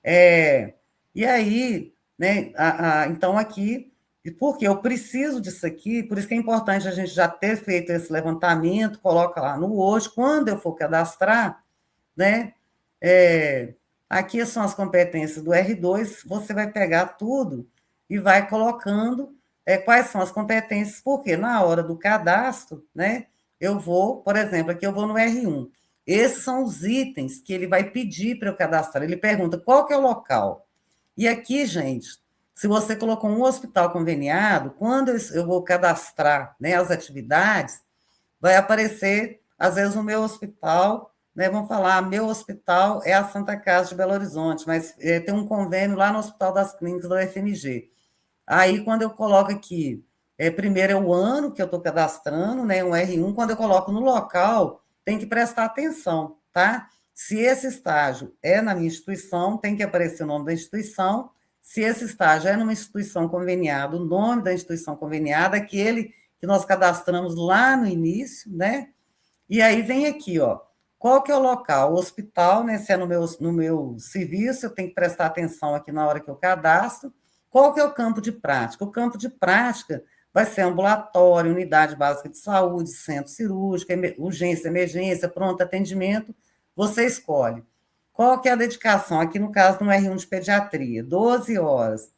E aí, né, então aqui, porque eu preciso disso aqui, por isso que é importante a gente já ter feito esse levantamento, coloca lá no hoje, quando eu for cadastrar, né, Aqui são as competências do R2, você vai pegar tudo e vai colocando quais são as competências, porque na hora do cadastro, né, eu vou, por exemplo, aqui eu vou no R1. Esses são os itens que ele vai pedir para eu cadastrar. Ele pergunta qual que é o local. E aqui, gente, se você colocou um hospital conveniado, quando eu vou cadastrar, né, as atividades, vai aparecer, às vezes, o meu hospital, né, vamos falar, meu hospital é a Santa Casa de Belo Horizonte, mas tem um convênio lá no Hospital das Clínicas da UFMG. Aí, quando eu coloco aqui, primeiro é o ano que eu estou cadastrando, né, um R1, quando eu coloco no local, tem que prestar atenção, tá? Se esse estágio é na minha instituição, tem que aparecer o nome da instituição. Se esse estágio é numa instituição conveniada, o nome da instituição conveniada, aquele que nós cadastramos lá no início, né? E aí vem aqui, ó, qual que é o local? O hospital, né? Se é no meu serviço, eu tenho que prestar atenção aqui na hora que eu cadastro. Qual que é o campo de prática? O campo de prática vai ser ambulatório, unidade básica de saúde, centro cirúrgico, urgência, emergência, pronto atendimento. Você escolhe. Qual que é a dedicação? Aqui, no caso, no R1 de pediatria, 12 horas.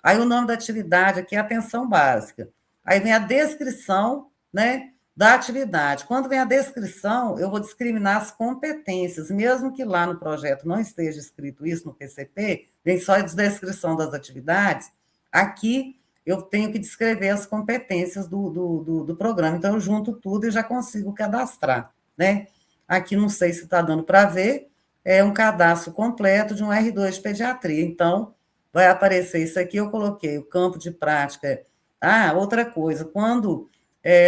Aí o nome da atividade aqui é atenção básica. Aí vem a descrição, né, da atividade. Quando vem a descrição, eu vou discriminar as competências, mesmo que lá no projeto não esteja escrito isso no PCP, vem só a descrição das atividades, aqui eu tenho que descrever as competências do programa. Então, eu junto tudo e já consigo cadastrar, né? Aqui, não sei se está dando para ver, é um cadastro completo de um R2 de pediatria. Então, vai aparecer isso aqui, eu coloquei o campo de prática. Ah, outra coisa, quando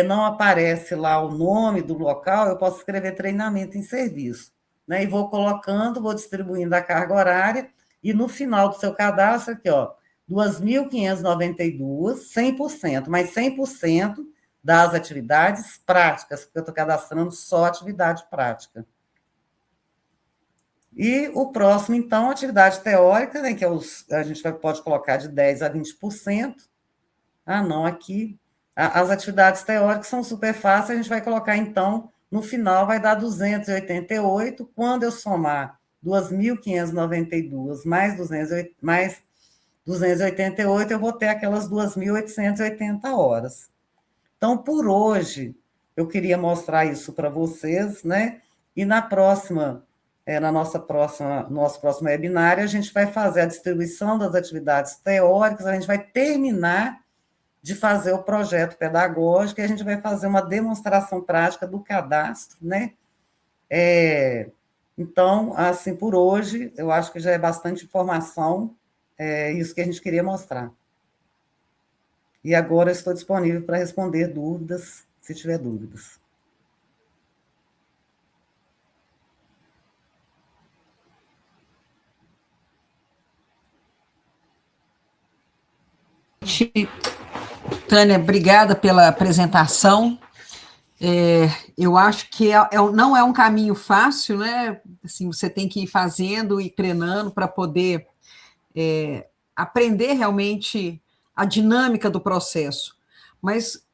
não aparece lá o nome do local, eu posso escrever treinamento em serviço, né? E vou colocando, vou distribuindo a carga horária, e no final do seu cadastro, aqui, ó, 2.592, 100%, mas 100% das atividades práticas, porque eu estou cadastrando só atividade prática. E o próximo, então, atividade teórica, né, que a gente pode colocar de 10% a 20%. Ah, não, aqui as atividades teóricas são super fáceis, a gente vai colocar, então, no final vai dar 288, quando eu somar 2.592 mais 288, eu vou ter aquelas 2.880 horas. Então, por hoje, eu queria mostrar isso para vocês, né? E na próxima, nosso próximo webinar, a gente vai fazer a distribuição das atividades teóricas, a gente vai terminar de fazer o projeto pedagógico e a gente vai fazer uma demonstração prática do cadastro, né? Então, assim, por hoje, eu acho que já é bastante informação, isso que a gente queria mostrar. E agora eu estou disponível para responder dúvidas, se tiver dúvidas. Tânia, obrigada pela apresentação. Eu acho que não é um caminho fácil, né? Assim, você tem que ir fazendo e treinando para poder aprender realmente a dinâmica do processo. Mas,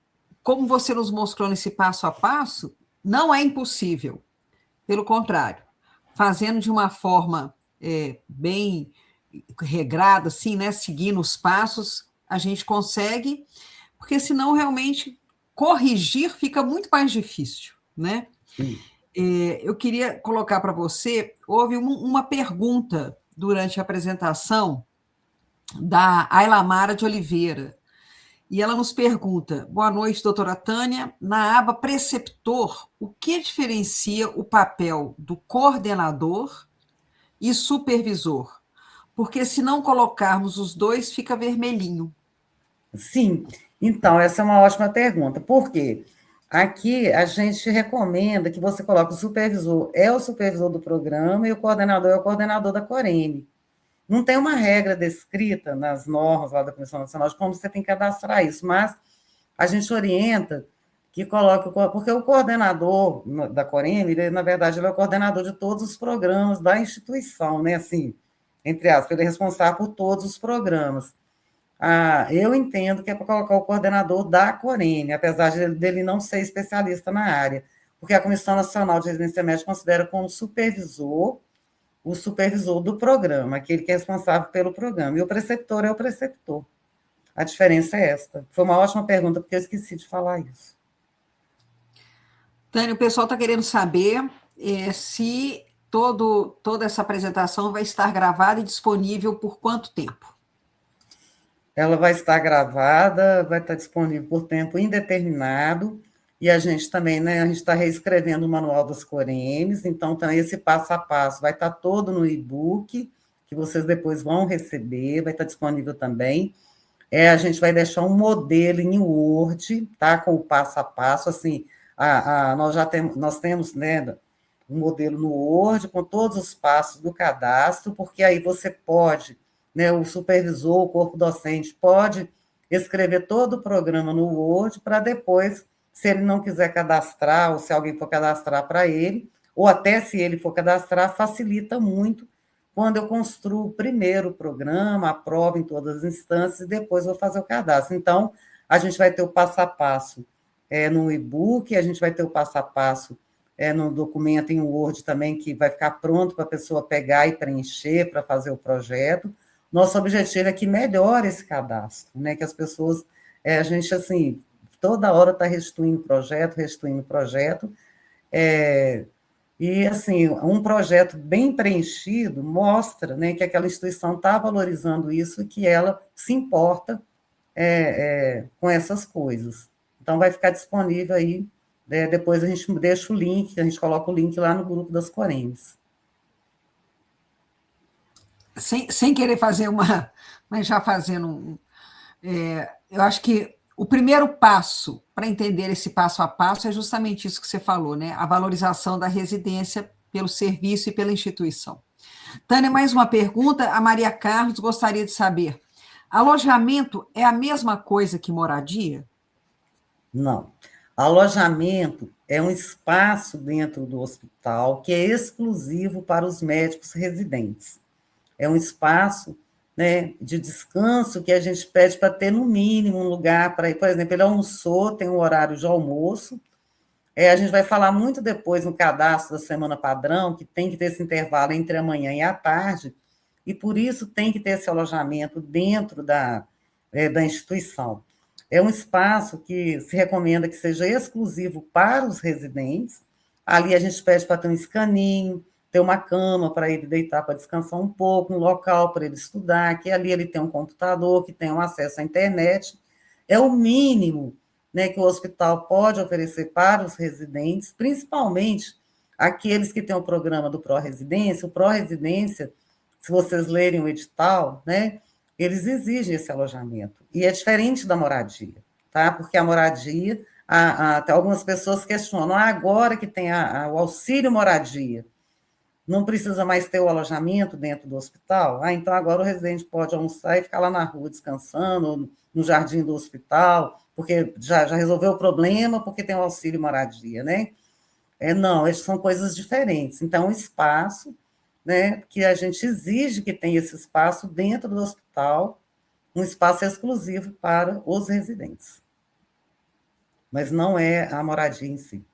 como você nos mostrou nesse passo a passo, não é impossível. Pelo contrário, fazendo de uma forma bem regrada, assim, né? Seguindo os passos, a gente consegue, porque senão realmente corrigir fica muito mais difícil, né? Eu queria colocar para você, houve uma pergunta durante a apresentação da Ailamara de Oliveira, e ela nos pergunta: boa noite, doutora Tânia, na aba preceptor, o que diferencia o papel do coordenador e supervisor? Porque se não colocarmos os dois, fica vermelhinho. Sim, então, essa é uma ótima pergunta. Por quê? Aqui a gente recomenda que você coloque o supervisor é o supervisor do programa e o coordenador é o coordenador da Corene. Não tem uma regra descrita nas normas lá da Comissão Nacional de como você tem que cadastrar isso, mas a gente orienta que coloque, porque o coordenador da Corene, ele, na verdade, ele é o coordenador de todos os programas da instituição, né? Assim, entre aspas, ele é responsável por todos os programas. Eu entendo que é para colocar o coordenador da Corene, apesar dele não ser especialista na área, porque a Comissão Nacional de Residência Médica considera como supervisor o supervisor do programa, aquele que é responsável pelo programa, e o preceptor é o preceptor. A diferença é esta. Foi uma ótima pergunta, porque eu esqueci de falar isso. Tânia, o pessoal está querendo saber se toda essa apresentação vai estar gravada e disponível por quanto tempo? Ela vai estar gravada, vai estar disponível por tempo indeterminado, e a gente também, né, a gente está reescrevendo o Manual das Coremes, então esse passo a passo vai estar todo no e-book, que vocês depois vão receber, vai estar disponível também. A gente vai deixar um modelo em Word, tá, com o passo a passo, assim, nós temos, né, um modelo no Word com todos os passos do cadastro, porque aí você pode, né, o supervisor, o corpo docente pode escrever todo o programa no Word para depois, se ele não quiser cadastrar, ou se alguém for cadastrar para ele, ou até se ele for cadastrar, facilita muito quando eu construo primeiro o programa, aprovo em todas as instâncias e depois vou fazer o cadastro. Então, a gente vai ter o passo a passo no e-book, a gente vai ter o passo a passo no documento em Word também, que vai ficar pronto para a pessoa pegar e preencher para fazer o projeto. Nosso objetivo é que melhore esse cadastro, né? Que as pessoas, a gente, assim, toda hora está restituindo projeto, e, assim, um projeto bem preenchido mostra, né, que aquela instituição está valorizando isso e que ela se importa com essas coisas. Então, vai ficar disponível aí, depois a gente deixa o link, a gente coloca o link lá no grupo das Coremes. Sem querer fazer mas já fazendo eu acho que o primeiro passo para entender esse passo a passo é justamente isso que você falou, né? A valorização da residência pelo serviço e pela instituição. Tânia, mais uma pergunta. A Maria Carlos gostaria de saber: alojamento é a mesma coisa que moradia? Não. Alojamento é um espaço dentro do hospital que é exclusivo para os médicos residentes. É um espaço, né, de descanso que a gente pede para ter, no mínimo, um lugar para ir. Por exemplo, ele almoçou, tem um horário de almoço. A gente vai falar muito depois no cadastro da semana padrão, que tem que ter esse intervalo entre a manhã e a tarde, e por isso tem que ter esse alojamento dentro da instituição. É um espaço que se recomenda que seja exclusivo para os residentes. Ali a gente pede para ter um escaninho, ter uma cama para ele deitar para descansar um pouco, um local para ele estudar, que ali ele tem um computador, que tem um acesso à internet. É o mínimo, né, que o hospital pode oferecer para os residentes, principalmente aqueles que têm o programa do Pró-Residência. O Pró-Residência, se vocês lerem o edital, né, eles exigem esse alojamento. E é diferente da moradia, tá? Porque a moradia, até algumas pessoas questionam, agora que tem o auxílio moradia, não precisa mais ter o alojamento dentro do hospital? Então agora o residente pode almoçar e ficar lá na rua descansando, no jardim do hospital, porque já resolveu o problema, porque tem o auxílio moradia, né? Não, essas são coisas diferentes. Então, o espaço, né, que a gente exige que tenha esse espaço dentro do hospital, um espaço exclusivo para os residentes. Mas não é a moradia em si.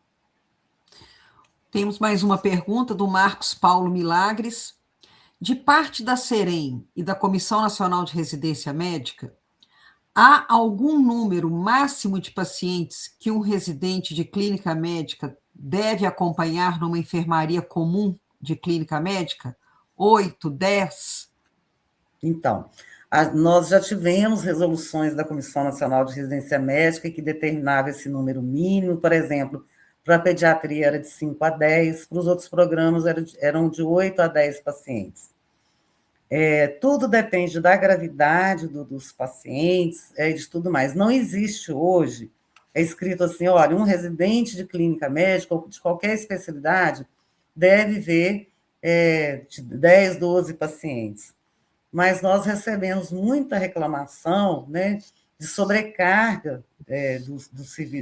Temos mais uma pergunta do Marcos Paulo Milagres. De parte da Serem e da Comissão Nacional de Residência Médica, há algum número máximo de pacientes que um residente de clínica médica deve acompanhar numa enfermaria comum de clínica médica? 8, 10? Então, nós já tivemos resoluções da Comissão Nacional de Residência Médica que determinava esse número mínimo, por exemplo, para a pediatria era de 5 a 10, para os outros programas eram de 8 a 10 pacientes. Tudo depende da gravidade dos pacientes, de tudo mais. Não existe hoje, escrito assim, olha, um residente de clínica médica ou de qualquer especialidade deve ver de 10, 12 pacientes. Mas nós recebemos muita reclamação, né, de sobrecarga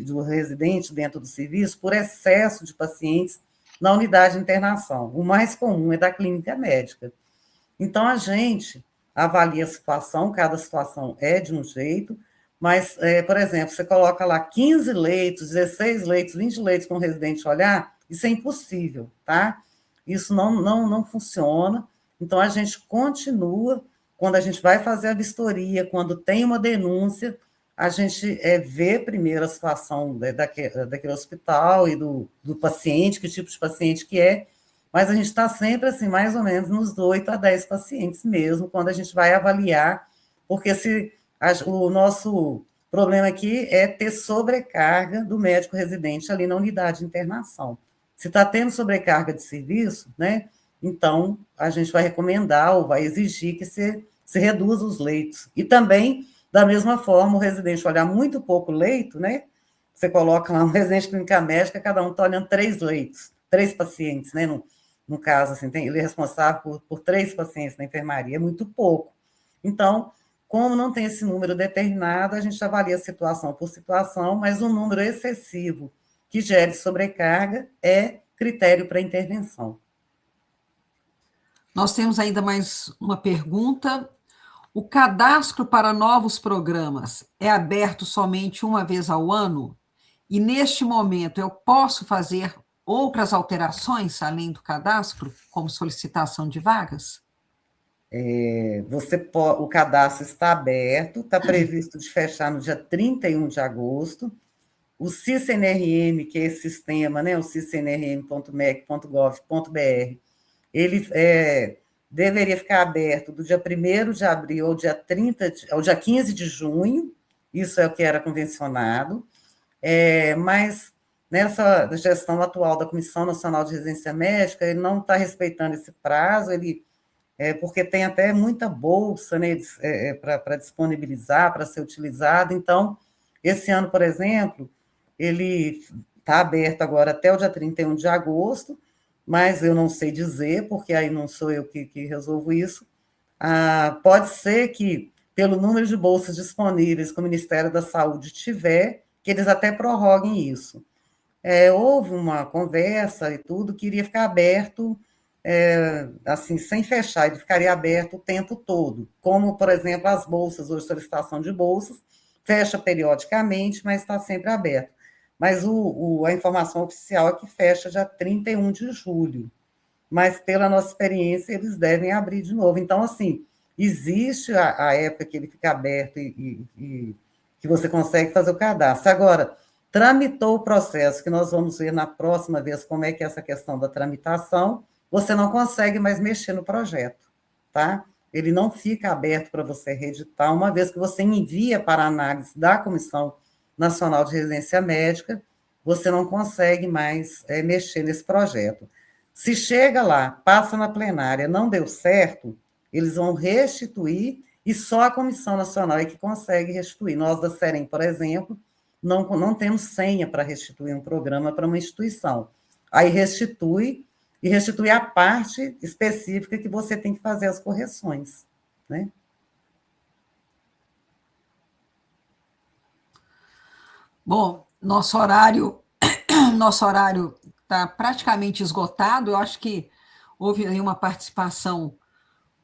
do residente dentro do serviço por excesso de pacientes na unidade de internação. O mais comum é da clínica médica. Então, a gente avalia a situação, cada situação é de um jeito, mas, por exemplo, você coloca lá 15 leitos, 16 leitos, 20 leitos para um residente olhar, isso é impossível, tá? isso não funciona. Então, a gente continua, quando a gente vai fazer a vistoria, quando tem uma denúncia, a gente vê primeiro a situação daquele hospital e do paciente, que tipo de paciente que é, mas a gente está sempre, assim, mais ou menos nos 8 a 10 pacientes mesmo, quando a gente vai avaliar, porque o nosso problema aqui é ter sobrecarga do médico residente ali na unidade de internação. Se está tendo sobrecarga de serviço, né, então a gente vai recomendar ou vai exigir que se reduza os leitos. E também, da mesma forma, o residente olhar muito pouco leito, né, você coloca lá um residente de clínica médica, cada um está olhando 3 leitos, 3 pacientes, né, no caso, assim, ele é responsável por 3 pacientes na enfermaria, é muito pouco. Então, como não tem esse número determinado, a gente avalia situação por situação, mas um número excessivo que gere sobrecarga é critério para intervenção. Nós temos ainda mais uma pergunta. O cadastro para novos programas é aberto somente uma vez ao ano? E, neste momento, eu posso fazer outras alterações além do cadastro, como solicitação de vagas? O cadastro está aberto, está previsto de fechar no dia 31 de agosto. O CISNRM, que é esse sistema, né, o cisnrm.mec.gov.br, ele deveria ficar aberto do dia 1º de abril ao dia 15 de junho, isso é o que era convencionado, mas nessa gestão atual da Comissão Nacional de Residência Médica, ele não está respeitando esse prazo, porque tem até muita bolsa, né, para disponibilizar, para ser utilizada. Então, esse ano, por exemplo, ele está aberto agora até o dia 31 de agosto, mas eu não sei dizer, porque aí não sou eu que resolvo isso. Pode ser que, pelo número de bolsas disponíveis que o Ministério da Saúde tiver, que eles até prorroguem isso. Houve uma conversa e tudo, que iria ficar aberto, assim, sem fechar, ele ficaria aberto o tempo todo, como, por exemplo, as bolsas, hoje, solicitação de bolsas, fecha periodicamente, mas está sempre aberto. Mas a informação oficial é que fecha já 31 de julho, mas pela nossa experiência, eles devem abrir de novo. Então, assim, existe a época que ele fica aberto e que você consegue fazer o cadastro. Agora, tramitou o processo, que nós vamos ver na próxima vez como é que é essa questão da tramitação, você não consegue mais mexer no projeto, tá? Ele não fica aberto para você reeditar, uma vez que você envia para análise da Comissão Nacional de Residência Médica, você não consegue mais mexer nesse projeto. Se chega lá, passa na plenária, não deu certo, eles vão restituir e só a Comissão Nacional é que consegue restituir. Nós da Serem, por exemplo, não temos senha para restituir um programa para uma instituição. Aí restitui, e restitui a parte específica que você tem que fazer as correções, né? Bom, nosso horário está praticamente esgotado. Eu acho que houve aí uma participação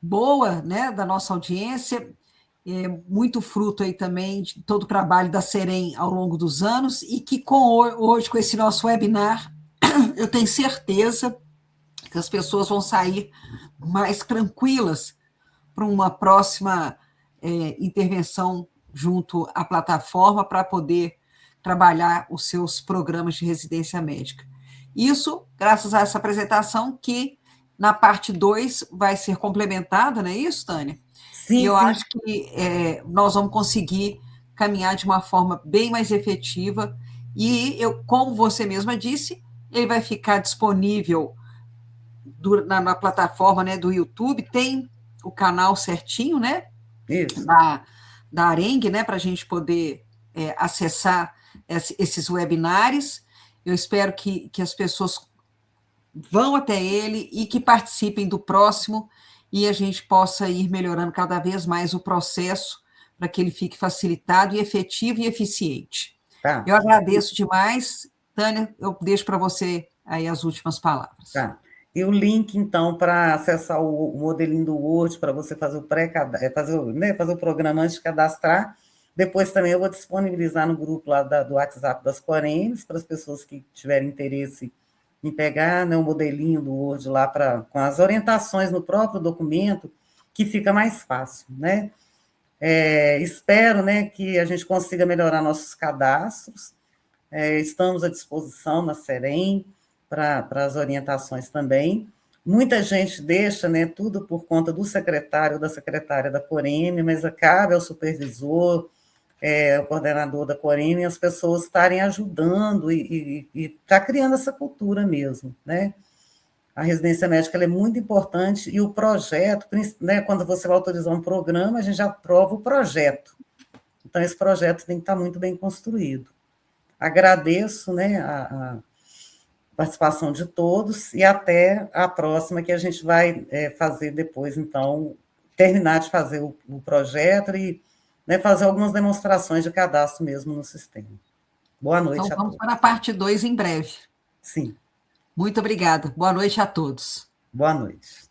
boa, né, da nossa audiência, muito fruto aí também de todo o trabalho da Serem ao longo dos anos, e que hoje, com esse nosso webinar, eu tenho certeza que as pessoas vão sair mais tranquilas para uma próxima intervenção junto à plataforma para poder trabalhar os seus programas de residência médica. Isso, graças a essa apresentação, que na parte 2 vai ser complementada, não é isso, Tânia? E Sim, eu sim. acho que nós vamos conseguir caminhar de uma forma bem mais efetiva, e como você mesma disse, ele vai ficar disponível na plataforma, né, do YouTube, tem o canal certinho, né, Isso. da Arengue, né, para a gente poder acessar esses webinários. Eu espero que as pessoas vão até ele e que participem do próximo, e a gente possa ir melhorando cada vez mais o processo para que ele fique facilitado e efetivo e eficiente. Tá. Eu agradeço demais. Tânia, eu deixo para você aí as últimas palavras. Tá. E o link, então, para acessar o modelinho do Word, para você fazer o fazer o programa antes de cadastrar. Depois também eu vou disponibilizar no grupo lá do WhatsApp das Corenes, para as pessoas que tiverem interesse em pegar, né, o modelinho do Word lá com as orientações no próprio documento, que fica mais fácil, né? Espero, né, que a gente consiga melhorar nossos cadastros. Estamos à disposição na Serem para as orientações também. Muita gente deixa, né, tudo por conta do secretário ou da secretária da Coreme, mas cabe ao supervisor, o coordenador da Coreme, as pessoas estarem ajudando e tá criando essa cultura mesmo, né? A residência médica ela é muito importante e o projeto, né, quando você vai autorizar um programa, a gente já aprova o projeto. Então, esse projeto tem que estar muito bem construído. Agradeço, né, a participação de todos e até a próxima, que a gente vai fazer depois, então, terminar de fazer o projeto e, né, fazer algumas demonstrações de cadastro mesmo no sistema. Boa Então, noite a vamos todos. para a parte 2 em breve. Sim, Muito obrigada. Boa noite a todos. boa noite.